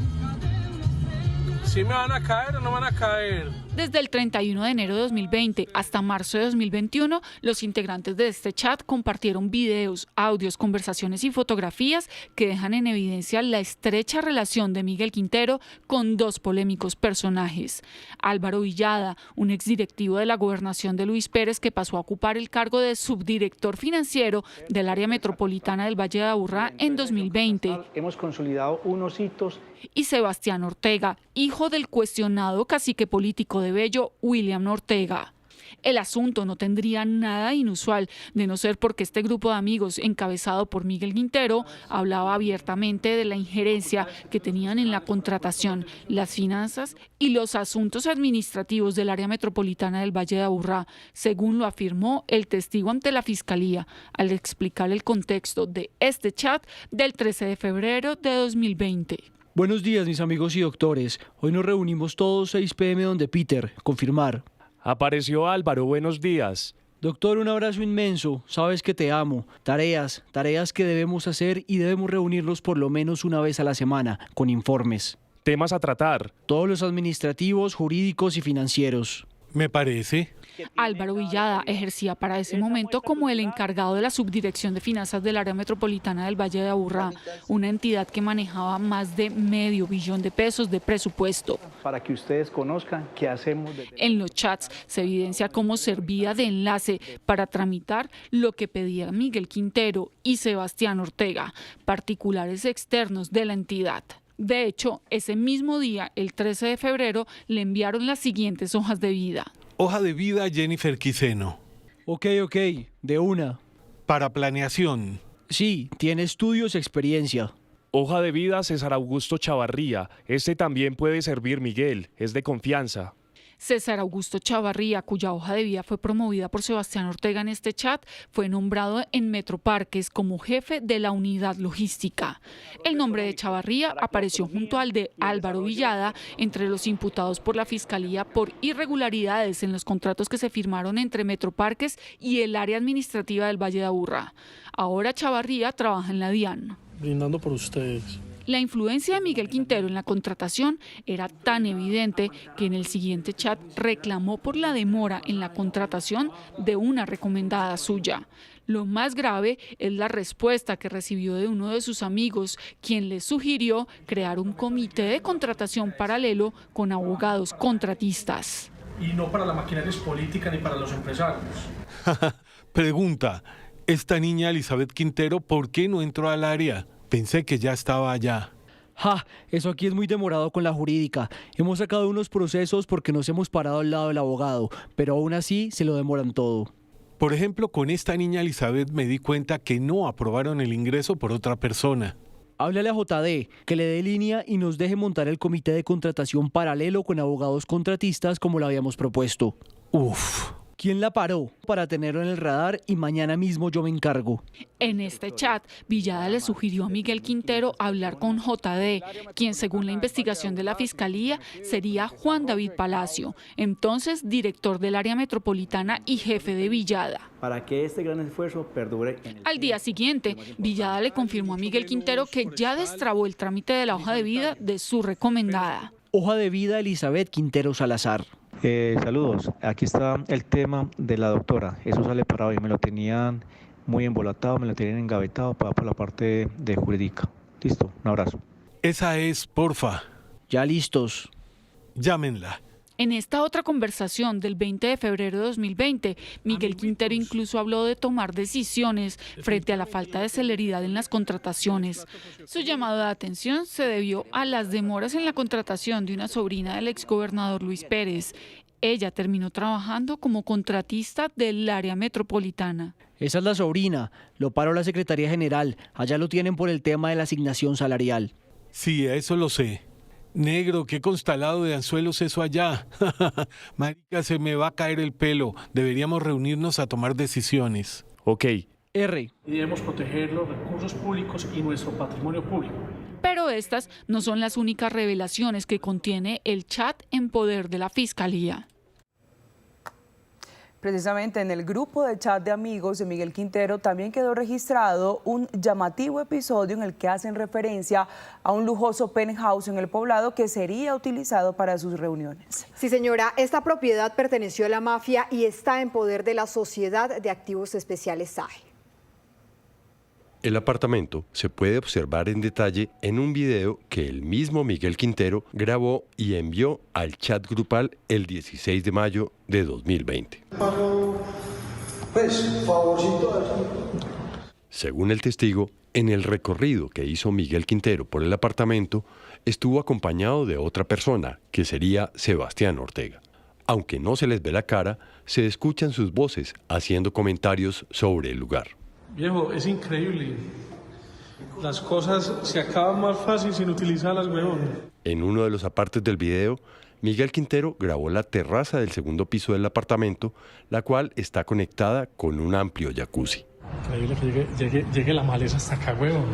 ¿sí me van a caer o no van a caer? Desde el 31 de enero de 2020 hasta marzo de 2021, los integrantes de este chat compartieron videos, audios, conversaciones y fotografías que dejan en evidencia la estrecha relación de Miguel Quintero con dos polémicos personajes. Álvaro Villada, un exdirectivo de la gobernación de Luis Pérez que pasó a ocupar el cargo de subdirector financiero del área metropolitana del Valle de Aburrá en 2020. Hemos consolidado unos hitos. Y Sebastián Ortega, hijo del cuestionado cacique político de Bello, William Ortega. El asunto no tendría nada inusual, de no ser porque este grupo de amigos, encabezado por Miguel Quintero, hablaba abiertamente de la injerencia que tenían en la contratación, las finanzas y los asuntos administrativos del área metropolitana del Valle de Aburrá, según lo afirmó el testigo ante la Fiscalía, al explicar el contexto de este chat del 13 de febrero de 2020. Buenos días, mis amigos y doctores. Hoy nos reunimos todos 6 p.m. donde Peter. Confirmar. Apareció Álvaro, buenos días. Doctor, un abrazo inmenso. Sabes que te amo. Tareas que debemos hacer y debemos reunirnos por lo menos una vez a la semana, con informes. Temas a tratar. Todos los administrativos, jurídicos y financieros. Me parece. Álvaro Villada ejercía para ese momento como el encargado de la subdirección de finanzas del área metropolitana del Valle de Aburrá, una entidad que manejaba más de $500 millones de pesos de presupuesto. Para que ustedes conozcan qué hacemos. En los chats se evidencia cómo servía de enlace para tramitar lo que pedía Miguel Quintero y Sebastián Ortega, particulares externos de la entidad. De hecho, ese mismo día, el 13 de febrero, le enviaron las siguientes hojas de vida. Hoja de vida Jennifer Quiceno. Ok, de una. Para planeación. Sí, tiene estudios, experiencia. Hoja de vida César Augusto Chavarría. Este también puede servir, Miguel, es de confianza. César Augusto Chavarría, cuya hoja de vida fue promovida por Sebastián Ortega en este chat, fue nombrado en Metroparques como jefe de la unidad logística. El nombre de Chavarría apareció junto al de Álvaro Villada entre los imputados por la Fiscalía por irregularidades en los contratos que se firmaron entre Metroparques y el área administrativa del Valle de Aburrá. Ahora Chavarría trabaja en la DIAN. Brindando por ustedes. La influencia de Miguel Quintero en la contratación era tan evidente que en el siguiente chat reclamó por la demora en la contratación de una recomendada suya. Lo más grave es la respuesta que recibió de uno de sus amigos, quien le sugirió crear un comité de contratación paralelo con abogados contratistas. Y no para la maquinaria política ni para los empresarios. Pregunta, ¿esta niña Elizabeth Quintero por qué no entró al área? Pensé que ya estaba allá. Eso aquí es muy demorado con la jurídica. Hemos sacado unos procesos porque nos hemos parado al lado del abogado, pero aún así se lo demoran todo. Por ejemplo, con esta niña Elizabeth me di cuenta que no aprobaron el ingreso por otra persona. Háblale a JD, que le dé línea y nos deje montar el comité de contratación paralelo con abogados contratistas como lo habíamos propuesto. Uf. ¿Quién la paró? Para tenerlo en el radar y mañana mismo yo me encargo. En este chat, Villada le sugirió a Miguel Quintero hablar con JD, quien según la investigación de la Fiscalía sería Juan David Palacio, entonces director del área metropolitana y jefe de Villada. Para que este gran esfuerzo perdure. Al día siguiente, Villada le confirmó a Miguel Quintero que ya destrabó el trámite de la hoja de vida de su recomendada. Hoja de vida Elizabeth Quintero Salazar. Saludos, aquí está el tema de la doctora, eso sale para hoy, me lo tenían muy embolatado, me lo tenían engavetado para por la parte de jurídica. Listo, un abrazo. Esa es, porfa. Ya listos. Llámenla. En esta otra conversación del 20 de febrero de 2020, Miguel Quintero incluso habló de tomar decisiones frente a la falta de celeridad en las contrataciones. Su llamado de atención se debió a las demoras en la contratación de una sobrina del exgobernador Luis Pérez. Ella terminó trabajando como contratista del área metropolitana. Esa es la sobrina, lo paró la Secretaría General, allá lo tienen por el tema de la asignación salarial. Sí, eso lo sé. Negro, qué constalado de anzuelos eso allá. Marica, se me va a caer el pelo. Deberíamos reunirnos a tomar decisiones. Ok. R. Y debemos proteger los recursos públicos y nuestro patrimonio público. Pero estas no son las únicas revelaciones que contiene el chat en poder de la Fiscalía. Precisamente en el grupo de chat de amigos de Miguel Quintero también quedó registrado un llamativo episodio en el que hacen referencia a un lujoso penthouse en el Poblado que sería utilizado para sus reuniones. Sí, señora, esta propiedad perteneció a la mafia y está en poder de la Sociedad de Activos Especiales SAGE. El apartamento se puede observar en detalle en un video que el mismo Miguel Quintero grabó y envió al chat grupal el 16 de mayo de 2020. Según el testigo, en el recorrido que hizo Miguel Quintero por el apartamento, estuvo acompañado de otra persona, que sería Sebastián Ortega. Aunque no se les ve la cara, se escuchan sus voces haciendo comentarios sobre el lugar. Viejo, es increíble. Las cosas se acaban más fácil sin utilizarlas, weón. En uno de los apartes del video, Miguel Quintero grabó la terraza del segundo piso del apartamento, la cual está conectada con un amplio jacuzzi. Increíble que llegue la maleza hasta acá, weón.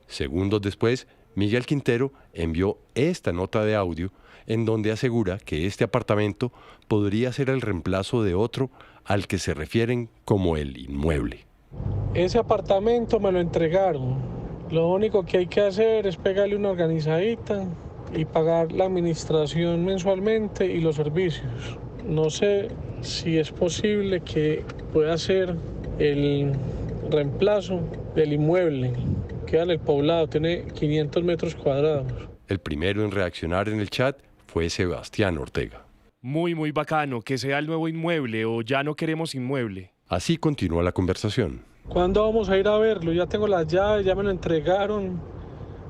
Segundos después, Miguel Quintero envió esta nota de audio en donde asegura que este apartamento podría ser el reemplazo de otro al que se refieren como el inmueble. Ese apartamento me lo entregaron. Lo único que hay que hacer es pegarle una organizadita y pagar la administración mensualmente y los servicios. No sé si es posible que pueda ser el reemplazo del inmueble. Queda en el Poblado, tiene 500 metros cuadrados. El primero en reaccionar en el chat fue Sebastián Ortega. Muy bacano, que sea el nuevo inmueble o ya no queremos inmueble. Así continúa la conversación. ¿Cuándo vamos a ir a verlo? Ya tengo las llaves, ya me lo entregaron.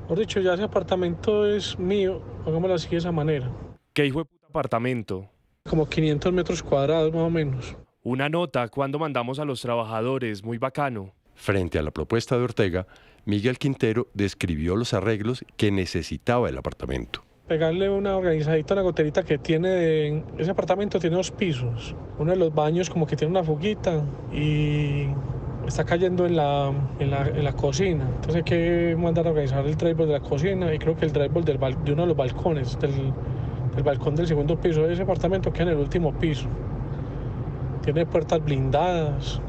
Por dicho, ya ese apartamento es mío. Hagámoslo así de esa manera. ¿Qué hijo de puta apartamento? Como 500 metros cuadrados más o menos. Una nota, cuando mandamos a los trabajadores, muy bacano. Frente a la propuesta de Ortega, Miguel Quintero describió los arreglos que necesitaba el apartamento. Pegarle una organizadita, una goterita que tiene, ese apartamento tiene 2 pisos. Uno de los baños como que tiene una fuguita y está cayendo en la cocina. Entonces hay que mandar a organizar el drywall de la cocina y creo que el drywall de uno de los balcones, del balcón del segundo piso de ese apartamento queda en el último piso. Tiene puertas blindadas.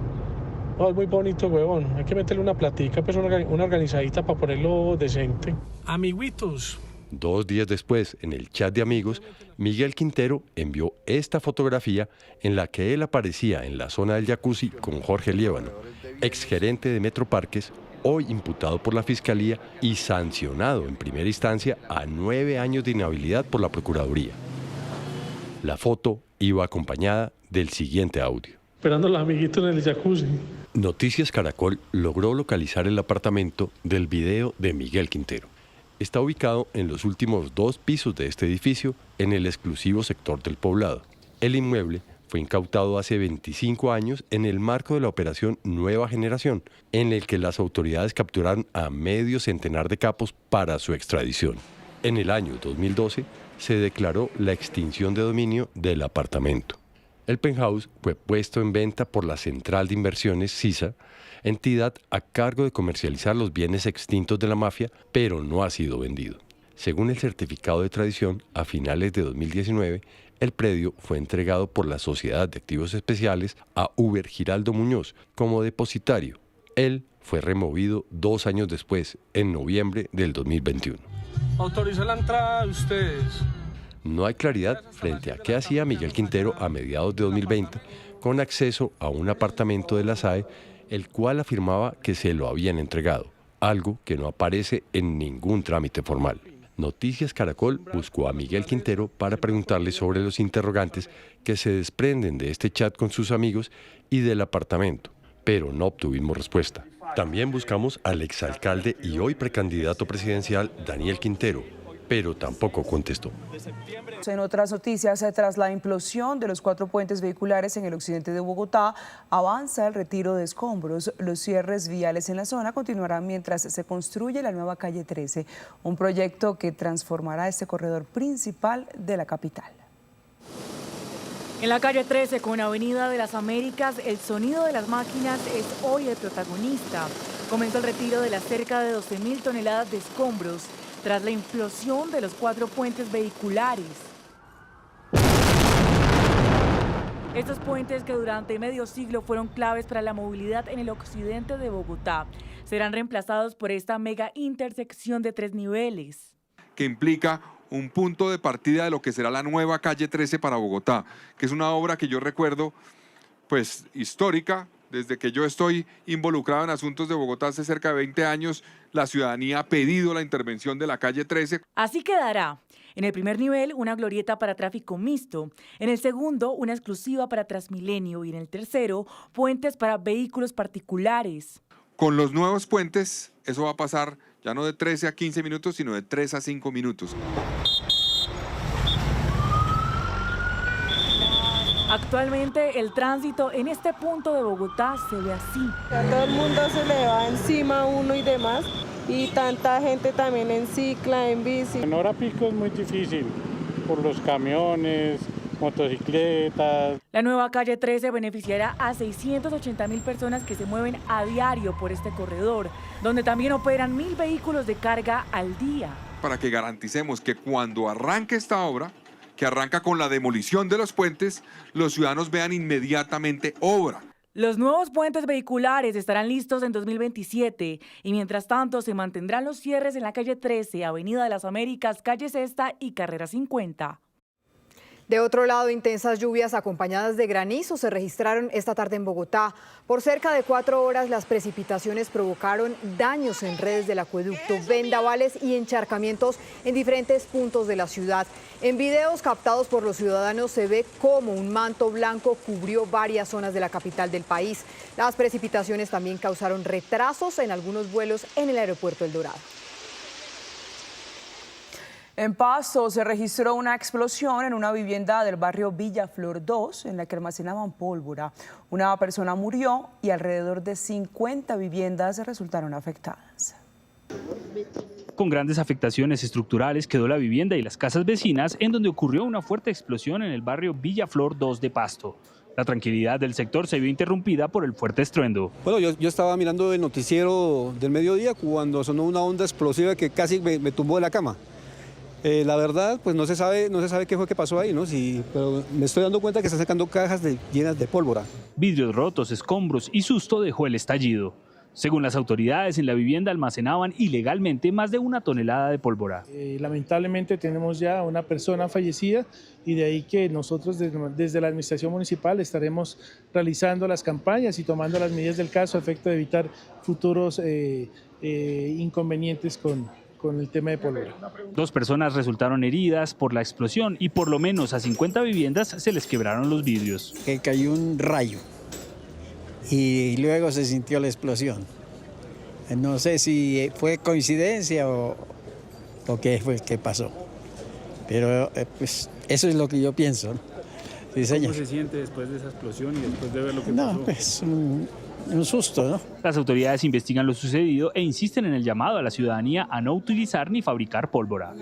Oh, es muy bonito, huevón. Hay que meterle una platica, pues una organizadita para ponerlo decente. Amiguitos. 2 días después, en el chat de amigos, Miguel Quintero envió esta fotografía en la que él aparecía en la zona del jacuzzi con Jorge Liévano, exgerente de Metroparques, hoy imputado por la Fiscalía y sancionado en primera instancia a 9 años de inhabilidad por la Procuraduría. La foto iba acompañada del siguiente audio. Esperando a los amiguitos en el jacuzzi. Noticias Caracol logró localizar el apartamento del video de Miguel Quintero. Está ubicado en los últimos 2 pisos de este edificio, en el exclusivo sector del Poblado. El inmueble fue incautado hace 25 años en el marco de la operación Nueva Generación, en el que las autoridades capturaron a medio centenar de capos para su extradición. En el año 2012 se declaró la extinción de dominio del apartamento. El penthouse fue puesto en venta por la Central de Inversiones, CISA, entidad a cargo de comercializar los bienes extintos de la mafia, pero no ha sido vendido. Según el certificado de tradición, a finales de 2019, el predio fue entregado por la Sociedad de Activos Especiales a Uber Giraldo Muñoz como depositario. Él fue removido 2 años después, en noviembre del 2021. Autorizó la entrada de ustedes. No hay claridad frente a qué hacía Miguel Quintero a mediados de 2020 con acceso a un apartamento de la SAE, el cual afirmaba que se lo habían entregado, algo que no aparece en ningún trámite formal. Noticias Caracol buscó a Miguel Quintero para preguntarle sobre los interrogantes que se desprenden de este chat con sus amigos y del apartamento, pero no obtuvimos respuesta. También buscamos al exalcalde y hoy precandidato presidencial Daniel Quintero, pero tampoco contestó. En otras noticias, tras la implosión de los 4 puentes vehiculares en el occidente de Bogotá, avanza el retiro de escombros. Los cierres viales en la zona continuarán mientras se construye la nueva calle 13, un proyecto que transformará este corredor principal de la capital. En la calle 13 con Avenida de las Américas, el sonido de las máquinas es hoy el protagonista. Comenzó el retiro de las cerca de 12.000 toneladas de escombros tras la implosión de los 4 puentes vehiculares. Estos puentes, que durante medio siglo fueron claves para la movilidad en el occidente de Bogotá, serán reemplazados por esta mega intersección de 3 niveles. Que implica un punto de partida de lo que será la nueva calle 13 para Bogotá, que es una obra que yo recuerdo, pues, histórica. Desde que yo estoy involucrado en asuntos de Bogotá hace cerca de 20 años, la ciudadanía ha pedido la intervención de la calle 13. Así quedará. En el primer nivel, una glorieta para tráfico mixto. En el segundo, una exclusiva para Transmilenio. Y en el tercero, puentes para vehículos particulares. Con los nuevos puentes, eso va a pasar ya no de 13 a 15 minutos, sino de 3 a 5 minutos. Actualmente el tránsito en este punto de Bogotá se ve así. A todo el mundo se le va encima a uno y demás, y tanta gente también en cicla, en bici. En hora pico es muy difícil por los camiones, motocicletas. La nueva calle 13 beneficiará a 680.000 personas que se mueven a diario por este corredor, donde también operan 1.000 vehículos de carga al día. Para que garanticemos que cuando arranque esta obra, que arranca con la demolición de los puentes, los ciudadanos vean inmediatamente obra. Los nuevos puentes vehiculares estarán listos en 2027 y mientras tanto se mantendrán los cierres en la calle 13, Avenida de las Américas, calle Sexta y carrera 50. De otro lado, intensas lluvias acompañadas de granizo se registraron esta tarde en Bogotá. Por cerca de 4 horas, las precipitaciones provocaron daños en redes del acueducto, vendavales y encharcamientos en diferentes puntos de la ciudad. En videos captados por los ciudadanos se ve cómo un manto blanco cubrió varias zonas de la capital del país. Las precipitaciones también causaron retrasos en algunos vuelos en el aeropuerto El Dorado. En Pasto se registró una explosión en una vivienda del barrio Villaflor 2 en la que almacenaban pólvora. Una persona murió y alrededor de 50 viviendas resultaron afectadas. Con grandes afectaciones estructurales quedó la vivienda y las casas vecinas, en donde ocurrió una fuerte explosión en el barrio Villaflor 2 de Pasto. La tranquilidad del sector se vio interrumpida por el fuerte estruendo. Bueno, yo estaba mirando el noticiero del mediodía cuando sonó una onda explosiva que casi me tumbó de la cama. La verdad, pues no se sabe qué fue que pasó ahí, ¿no? Sí, pero me estoy dando cuenta que están sacando cajas llenas de pólvora. Vidrios rotos, escombros y susto dejó el estallido. Según las autoridades, en la vivienda almacenaban ilegalmente más de 1 tonelada de pólvora. Lamentablemente tenemos ya una persona fallecida y de ahí que nosotros desde la administración municipal estaremos realizando las campañas y tomando las medidas del caso a efecto de evitar futuros inconvenientes con el tema de pólvora. 2 personas resultaron heridas por la explosión y por lo menos a 50 viviendas se les quebraron los vidrios. Que cayó un rayo y luego se sintió la explosión. No sé si fue coincidencia o qué fue que pasó, pero pues eso es lo que yo pienso, ¿no? Sí, señor. ¿Cómo se siente después de esa explosión y después de ver lo que pasó? No, pues un susto, ¿no? Las autoridades investigan lo sucedido e insisten en el llamado a la ciudadanía a no utilizar ni fabricar pólvora.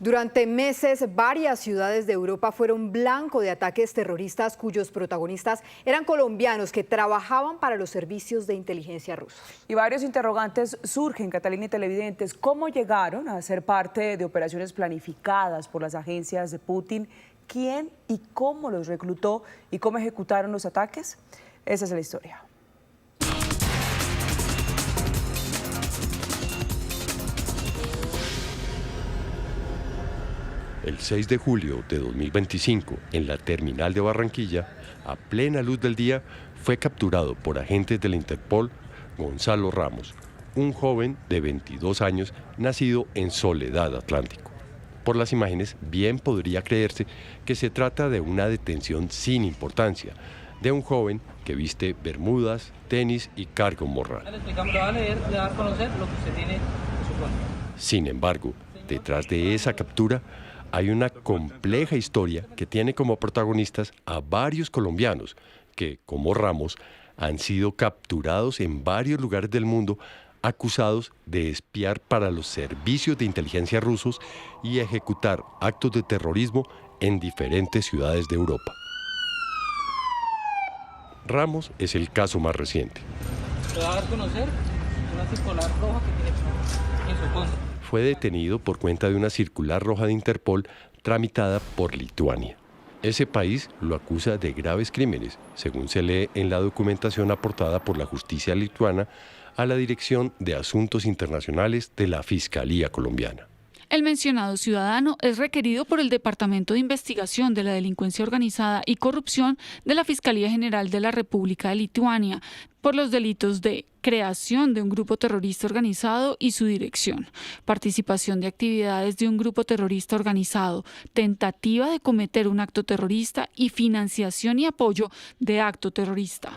Durante meses, varias ciudades de Europa fueron blanco de ataques terroristas cuyos protagonistas eran colombianos que trabajaban para los servicios de inteligencia rusos. Y varios interrogantes surgen, Catalina y televidentes. ¿Cómo llegaron a ser parte de operaciones planificadas por las agencias de Putin? ¿Quién y cómo los reclutó y cómo ejecutaron los ataques? Esa es la historia. El 6 de julio de 2025, en la terminal de Barranquilla, a plena luz del día, fue capturado por agentes de la Interpol Gonzalo Ramos, un joven de 22 años nacido en Soledad, Atlántico. Por las imágenes, bien podría creerse que se trata de una detención sin importancia, de un joven que viste bermudas, tenis y carga un morral. Sin embargo, detrás de esa captura hay una compleja historia que tiene como protagonistas a varios colombianos que, como Ramos, han sido capturados en varios lugares del mundo acusados de espiar para los servicios de inteligencia rusos y ejecutar actos de terrorismo en diferentes ciudades de Europa. Ramos es el caso más reciente. ¿Te va a dar a conocer una circular roja que tiene en su contra? Fue detenido por cuenta de una circular roja de Interpol tramitada por Lituania. Ese país lo acusa de graves crímenes, según se lee en la documentación aportada por la justicia lituana a la Dirección de Asuntos Internacionales de la Fiscalía colombiana. El mencionado ciudadano es requerido por el Departamento de Investigación de la Delincuencia Organizada y Corrupción de la Fiscalía General de la República de Lituania por los delitos de creación de un grupo terrorista organizado y su dirección, participación de actividades de un grupo terrorista organizado, tentativa de cometer un acto terrorista y financiación y apoyo de acto terrorista.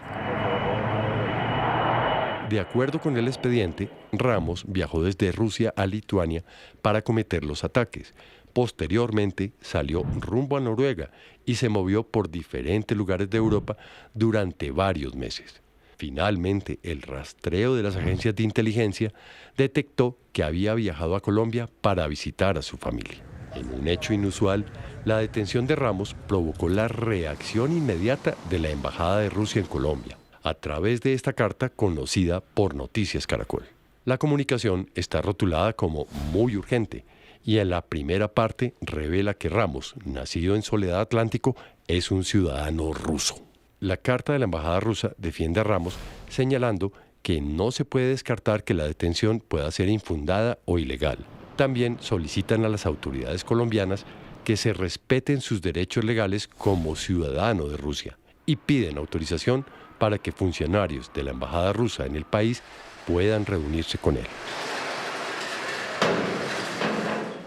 De acuerdo con el expediente, Ramos viajó desde Rusia a Lituania para cometer los ataques. Posteriormente salió rumbo a Noruega y se movió por diferentes lugares de Europa durante varios meses. Finalmente, el rastreo de las agencias de inteligencia detectó que había viajado a Colombia para visitar a su familia. En un hecho inusual, la detención de Ramos provocó la reacción inmediata de la Embajada de Rusia en Colombia, a través de esta carta conocida por Noticias Caracol. La comunicación está rotulada como muy urgente y en la primera parte revela que Ramos, nacido en Soledad, Atlántico, es un ciudadano ruso. La carta de la embajada rusa defiende a Ramos señalando que no se puede descartar que la detención pueda ser infundada o ilegal. También solicitan a las autoridades colombianas que se respeten sus derechos legales como ciudadano de Rusia y piden autorización para que funcionarios de la embajada rusa en el país puedan reunirse con él.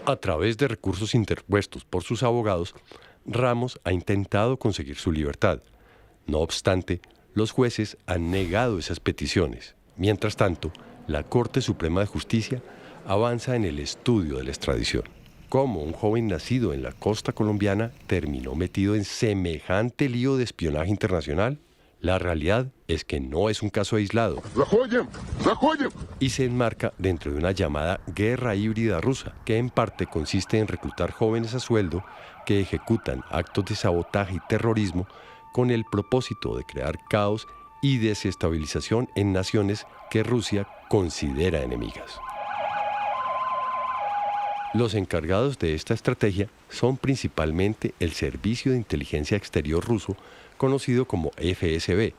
A través de recursos interpuestos por sus abogados, Ramos ha intentado conseguir su libertad. No obstante, los jueces han negado esas peticiones. Mientras tanto, la Corte Suprema de Justicia avanza en el estudio de la extradición. ¿Cómo un joven nacido en la costa colombiana terminó metido en semejante lío de espionaje internacional? La realidad es que no es un caso aislado y se enmarca dentro de una llamada guerra híbrida rusa, que en parte consiste en reclutar jóvenes a sueldo que ejecutan actos de sabotaje y terrorismo con el propósito de crear caos y desestabilización en naciones que Rusia considera enemigas. Los encargados de esta estrategia son principalmente el Servicio de Inteligencia Exterior ruso, conocido como FSB,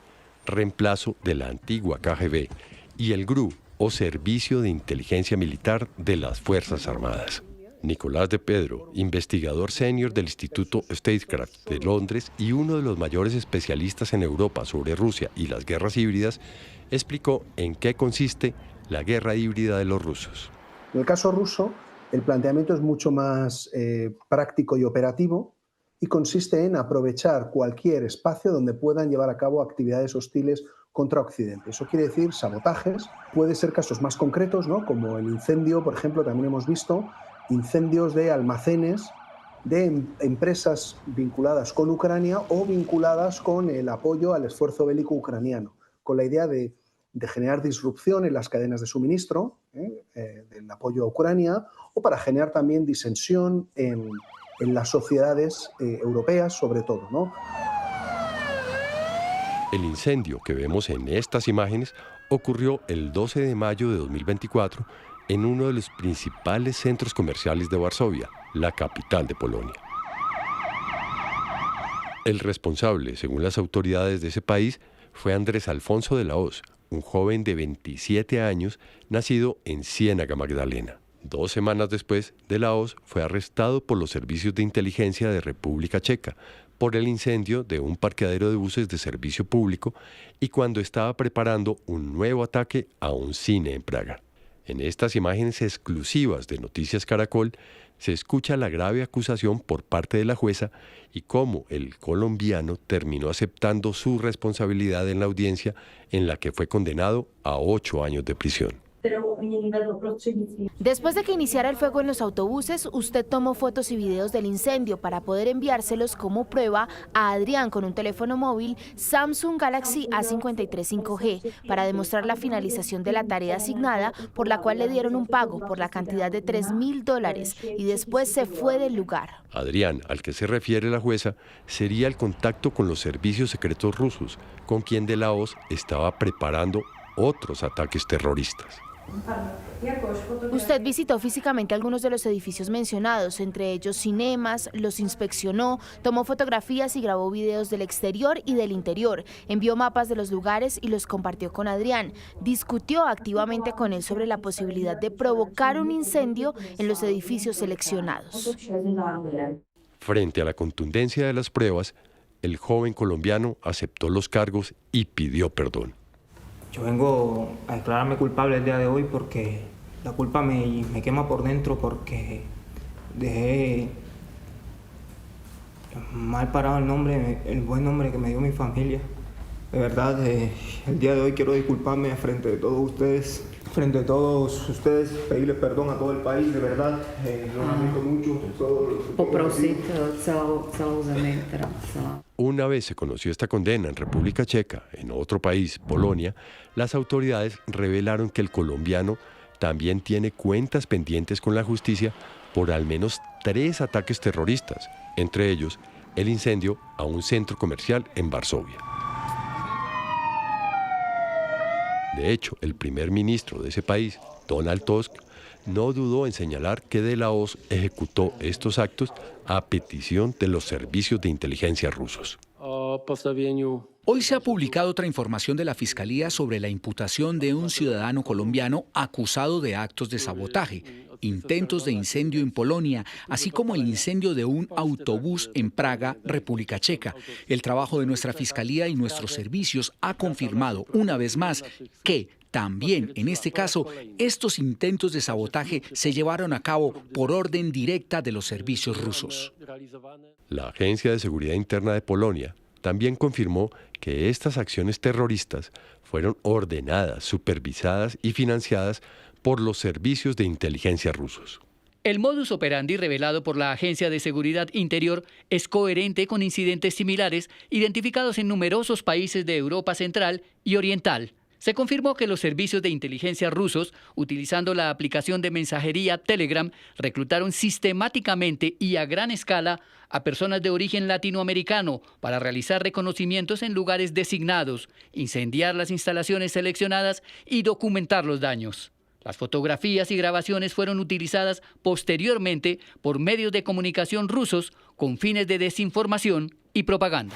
reemplazo de la antigua KGB, y el GRU, o Servicio de Inteligencia Militar de las Fuerzas Armadas. Nicolás de Pedro, investigador senior del Instituto Statecraft de Londres y uno de los mayores especialistas en Europa sobre Rusia y las guerras híbridas, explicó en qué consiste la guerra híbrida de los rusos. En el caso ruso, el planteamiento es mucho más práctico y operativo y consiste en aprovechar cualquier espacio donde puedan llevar a cabo actividades hostiles contra Occidente. Eso quiere decir sabotajes, puede ser casos más concretos, ¿no? Como el incendio, por ejemplo, también hemos visto incendios de almacenes de empresas vinculadas con Ucrania o vinculadas con el apoyo al esfuerzo bélico ucraniano, con la idea de generar disrupción en las cadenas de suministro del apoyo a Ucrania o para generar también disensión en las sociedades europeas, sobre todo, ¿no? El incendio que vemos en estas imágenes ocurrió el 12 de mayo de 2024 en uno de los principales centros comerciales de Varsovia, la capital de Polonia. El responsable, según las autoridades de ese país, fue Andrés Alfonso de la Hoz, un joven de 27 años nacido en Ciénaga Magdalena. 2 semanas después, de la Hoz fue arrestado por los servicios de inteligencia de República Checa por el incendio de un parqueadero de buses de servicio público y cuando estaba preparando un nuevo ataque a un cine en Praga. En estas imágenes exclusivas de Noticias Caracol se escucha la grave acusación por parte de la jueza y cómo el colombiano terminó aceptando su responsabilidad en la audiencia en la que fue condenado a 8 años de prisión. Después de que iniciara el fuego en los autobuses, usted tomó fotos y videos del incendio para poder enviárselos como prueba a Adrián con un teléfono móvil Samsung Galaxy A53 5G para demostrar la finalización de la tarea asignada, por la cual le dieron un pago por la cantidad de $3.000 y después se fue del lugar. Adrián, al que se refiere la jueza, sería el contacto con los servicios secretos rusos, con quien de la Hoz estaba preparando otros ataques terroristas. Usted visitó físicamente algunos de los edificios mencionados, entre ellos cinemas, los inspeccionó, tomó fotografías y grabó videos del exterior y del interior, envió mapas de los lugares y los compartió con Adrián, discutió activamente con él sobre la posibilidad de provocar un incendio en los edificios seleccionados. Frente a la contundencia de las pruebas, el joven colombiano aceptó los cargos y pidió perdón. Yo vengo a declararme culpable el día de hoy porque la culpa me quema por dentro, porque dejé mal parado el buen nombre que me dio mi familia. De verdad, el día de hoy quiero disculparme frente de todos ustedes, pedirle perdón a todo el país, de verdad. Lo lamento mucho. Una vez se conoció esta condena en República Checa, en otro país, Polonia, las autoridades revelaron que el colombiano también tiene cuentas pendientes con la justicia por al menos 3 ataques terroristas, entre ellos el incendio a un centro comercial en Varsovia. De hecho, el primer ministro de ese país, Donald Tusk, no dudó en señalar que de la Hoz ejecutó estos actos a petición de los servicios de inteligencia rusos. Hoy se ha publicado otra información de la Fiscalía sobre la imputación de un ciudadano colombiano acusado de actos de sabotaje, intentos de incendio en Polonia, así como el incendio de un autobús en Praga, República Checa. El trabajo de nuestra Fiscalía y nuestros servicios ha confirmado una vez más que también, en este caso, estos intentos de sabotaje se llevaron a cabo por orden directa de los servicios rusos. La Agencia de Seguridad Interna de Polonia también confirmó que estas acciones terroristas fueron ordenadas, supervisadas y financiadas por los servicios de inteligencia rusos. El modus operandi revelado por la Agencia de Seguridad Interior es coherente con incidentes similares identificados en numerosos países de Europa Central y Oriental. Se confirmó que los servicios de inteligencia rusos, utilizando la aplicación de mensajería Telegram, reclutaron sistemáticamente y a gran escala a personas de origen latinoamericano para realizar reconocimientos en lugares designados, incendiar las instalaciones seleccionadas y documentar los daños. Las fotografías y grabaciones fueron utilizadas posteriormente por medios de comunicación rusos con fines de desinformación y propaganda.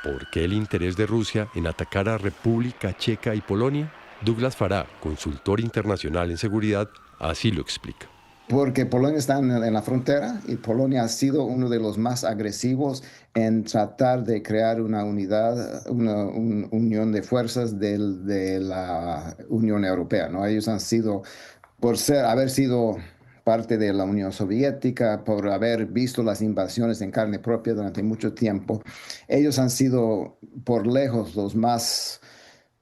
¿Por qué el interés de Rusia en atacar a República Checa y Polonia? Douglas Farah, consultor internacional en seguridad, así lo explica. Porque Polonia está en la frontera y Polonia ha sido uno de los más agresivos en tratar de crear una unidad, una unión de fuerzas de la Unión Europea, ¿no? Ellos han sido, haber sido parte de la Unión Soviética, por haber visto las invasiones en carne propia durante mucho tiempo, ellos han sido por lejos los más,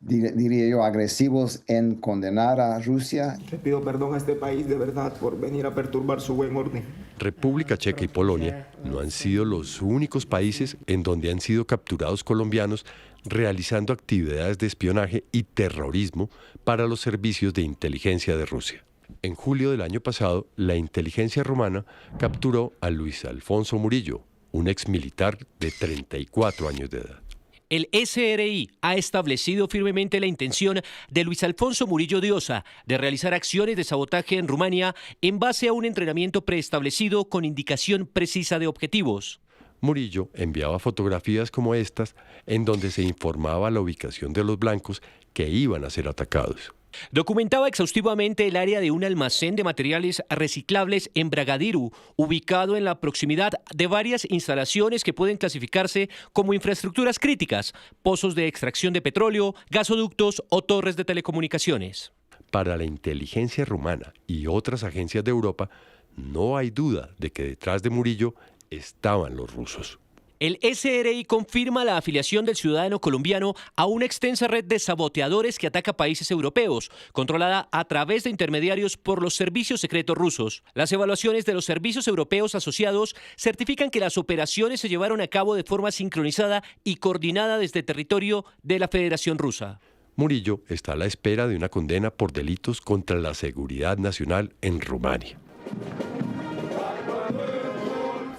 diría yo, agresivos en condenar a Rusia. Le pido perdón a este país de verdad por venir a perturbar su buen orden. República Checa y Polonia no han sido los únicos países en donde han sido capturados colombianos realizando actividades de espionaje y terrorismo para los servicios de inteligencia de Rusia. En julio del año pasado, la inteligencia rumana capturó a Luis Alfonso Murillo, un exmilitar de 34 años de edad. El SRI ha establecido firmemente la intención de Luis Alfonso Murillo de Osa de realizar acciones de sabotaje en Rumania en base a un entrenamiento preestablecido con indicación precisa de objetivos. Murillo enviaba fotografías como estas en donde se informaba la ubicación de los blancos que iban a ser atacados. Documentaba exhaustivamente el área de un almacén de materiales reciclables en Bragadiru, ubicado en la proximidad de varias instalaciones que pueden clasificarse como infraestructuras críticas, pozos de extracción de petróleo, gasoductos o torres de telecomunicaciones. Para la inteligencia rumana y otras agencias de Europa, no hay duda de que detrás de Murillo estaban los rusos. El SRI confirma la afiliación del ciudadano colombiano a una extensa red de saboteadores que ataca países europeos, controlada a través de intermediarios por los servicios secretos rusos. Las evaluaciones de los servicios europeos asociados certifican que las operaciones se llevaron a cabo de forma sincronizada y coordinada desde territorio de la Federación Rusa. Murillo está a la espera de una condena por delitos contra la seguridad nacional en Rumania.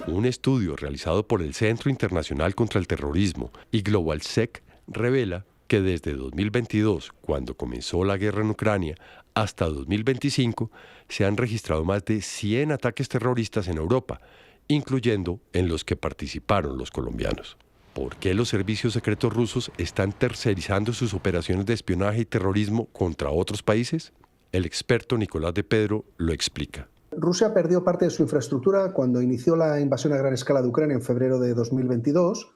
Un estudio realizado por el Centro Internacional contra el Terrorismo y GlobalSec revela que desde 2022, cuando comenzó la guerra en Ucrania, hasta 2025, se han registrado más de 100 ataques terroristas en Europa, incluyendo en los que participaron los colombianos. ¿Por qué los servicios secretos rusos están tercerizando sus operaciones de espionaje y terrorismo contra otros países? El experto Nicolás de Pedro lo explica. Rusia perdió parte de su infraestructura cuando inició la invasión a gran escala de Ucrania en febrero de 2022.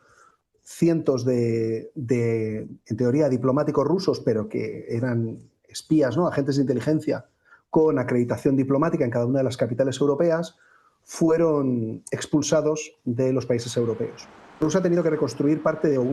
Cientos en teoría, diplomáticos rusos, pero que eran espías, ¿no? Agentes de inteligencia con acreditación diplomática en cada una de las capitales europeas, fueron expulsados de los países europeos. Rusia ha tenido que reconstruir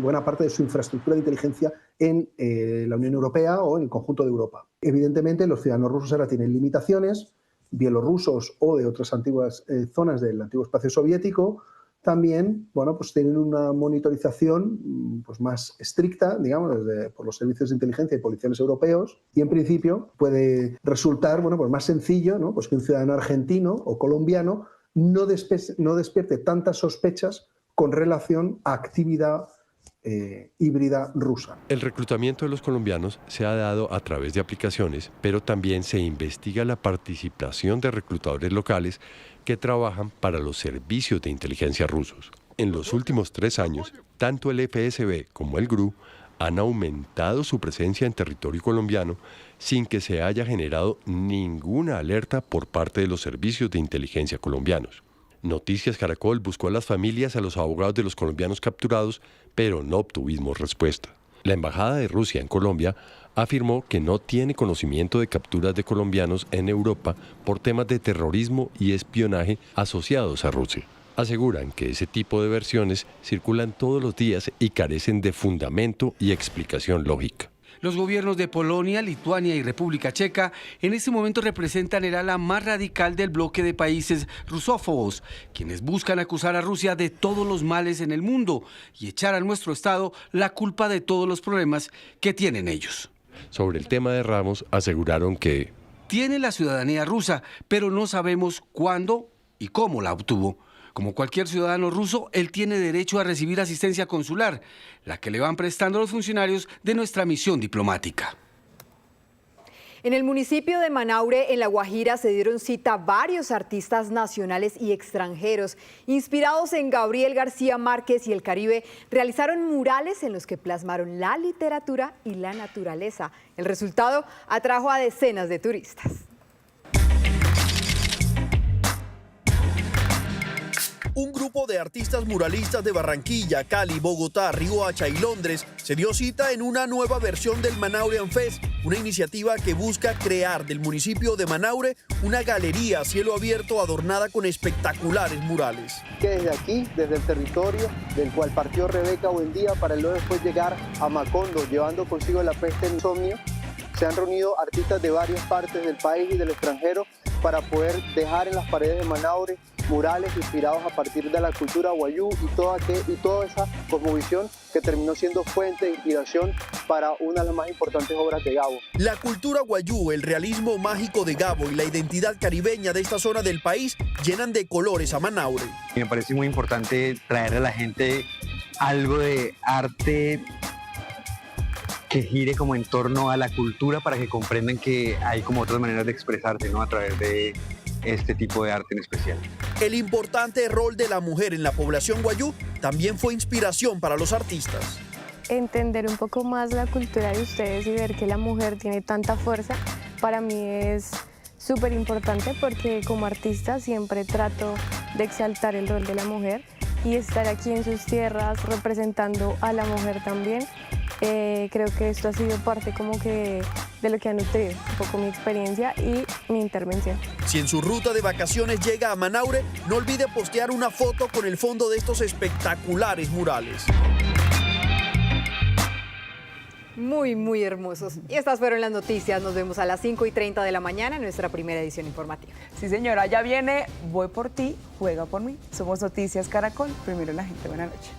buena parte de su infraestructura de inteligencia en la Unión Europea o en el conjunto de Europa. Evidentemente, los ciudadanos rusos ahora tienen limitaciones, bielorrusos o de otras antiguas zonas del antiguo espacio soviético, también pues tienen una monitorización pues más estricta, digamos, por los servicios de inteligencia y policiales europeos, y en principio puede resultar pues más sencillo, ¿no? Pues que un ciudadano argentino o colombiano no despierte tantas sospechas con relación a actividad híbrida rusa. El reclutamiento de los colombianos se ha dado a través de aplicaciones, pero también se investiga la participación de reclutadores locales que trabajan para los servicios de inteligencia rusos. En los últimos 3 años, tanto el FSB como el GRU han aumentado su presencia en territorio colombiano sin que se haya generado ninguna alerta por parte de los servicios de inteligencia colombianos. Noticias Caracol buscó a las familias y a los abogados de los colombianos capturados, pero no obtuvimos respuesta. La Embajada de Rusia en Colombia afirmó que no tiene conocimiento de capturas de colombianos en Europa por temas de terrorismo y espionaje asociados a Rusia. Aseguran que ese tipo de versiones circulan todos los días y carecen de fundamento y explicación lógica. Los gobiernos de Polonia, Lituania y República Checa en este momento representan el ala más radical del bloque de países rusófobos, quienes buscan acusar a Rusia de todos los males en el mundo y echar a nuestro Estado la culpa de todos los problemas que tienen ellos. Sobre el tema de Ramos, aseguraron que tiene la ciudadanía rusa, pero no sabemos cuándo y cómo la obtuvo. Como cualquier ciudadano ruso, él tiene derecho a recibir asistencia consular, la que le van prestando los funcionarios de nuestra misión diplomática. En el municipio de Manaure, en La Guajira, se dieron cita varios artistas nacionales y extranjeros. Inspirados en Gabriel García Márquez y el Caribe, realizaron murales en los que plasmaron la literatura y la naturaleza. El resultado atrajo a decenas de turistas. Un grupo de artistas muralistas de Barranquilla, Cali, Bogotá, Riohacha y Londres se dio cita en una nueva versión del Manaurean Fest, una iniciativa que busca crear del municipio de Manaure una galería a cielo abierto adornada con espectaculares murales. Que desde aquí, desde el territorio del cual partió Rebeca Buendía para luego después llegar a Macondo, llevando consigo la peste del insomnio, se han reunido artistas de varias partes del país y del extranjero para poder dejar en las paredes de Manaure murales inspirados a partir de la cultura wayuu y toda esa cosmovisión que terminó siendo fuente de inspiración para una de las más importantes obras de Gabo. La cultura wayuu, el realismo mágico de Gabo y la identidad caribeña de esta zona del país llenan de colores a Manaure. Me parece muy importante traer a la gente algo de arte que gire como en torno a la cultura para que comprendan que hay como otras maneras de expresarse, ¿no? A través de este tipo de arte en especial. El importante rol de la mujer en la población wayuu también fue inspiración para los artistas. Entender un poco más la cultura de ustedes y ver que la mujer tiene tanta fuerza, para mí es súper importante porque como artista siempre trato de exaltar el rol de la mujer y estar aquí en sus tierras representando a la mujer también. Creo que esto ha sido parte como que de lo que ha nutrido un poco mi experiencia y mi intervención. Si en su ruta de vacaciones llega a Manaure, no olvide postear una foto con el fondo de estos espectaculares murales. Muy, muy hermosos. Y estas fueron las noticias. Nos vemos a las 5:30 de la mañana en nuestra primera edición informativa. Sí, señora, ya viene Voy por ti, juega por mí. Somos Noticias Caracol. Primero la gente. Buenas noches.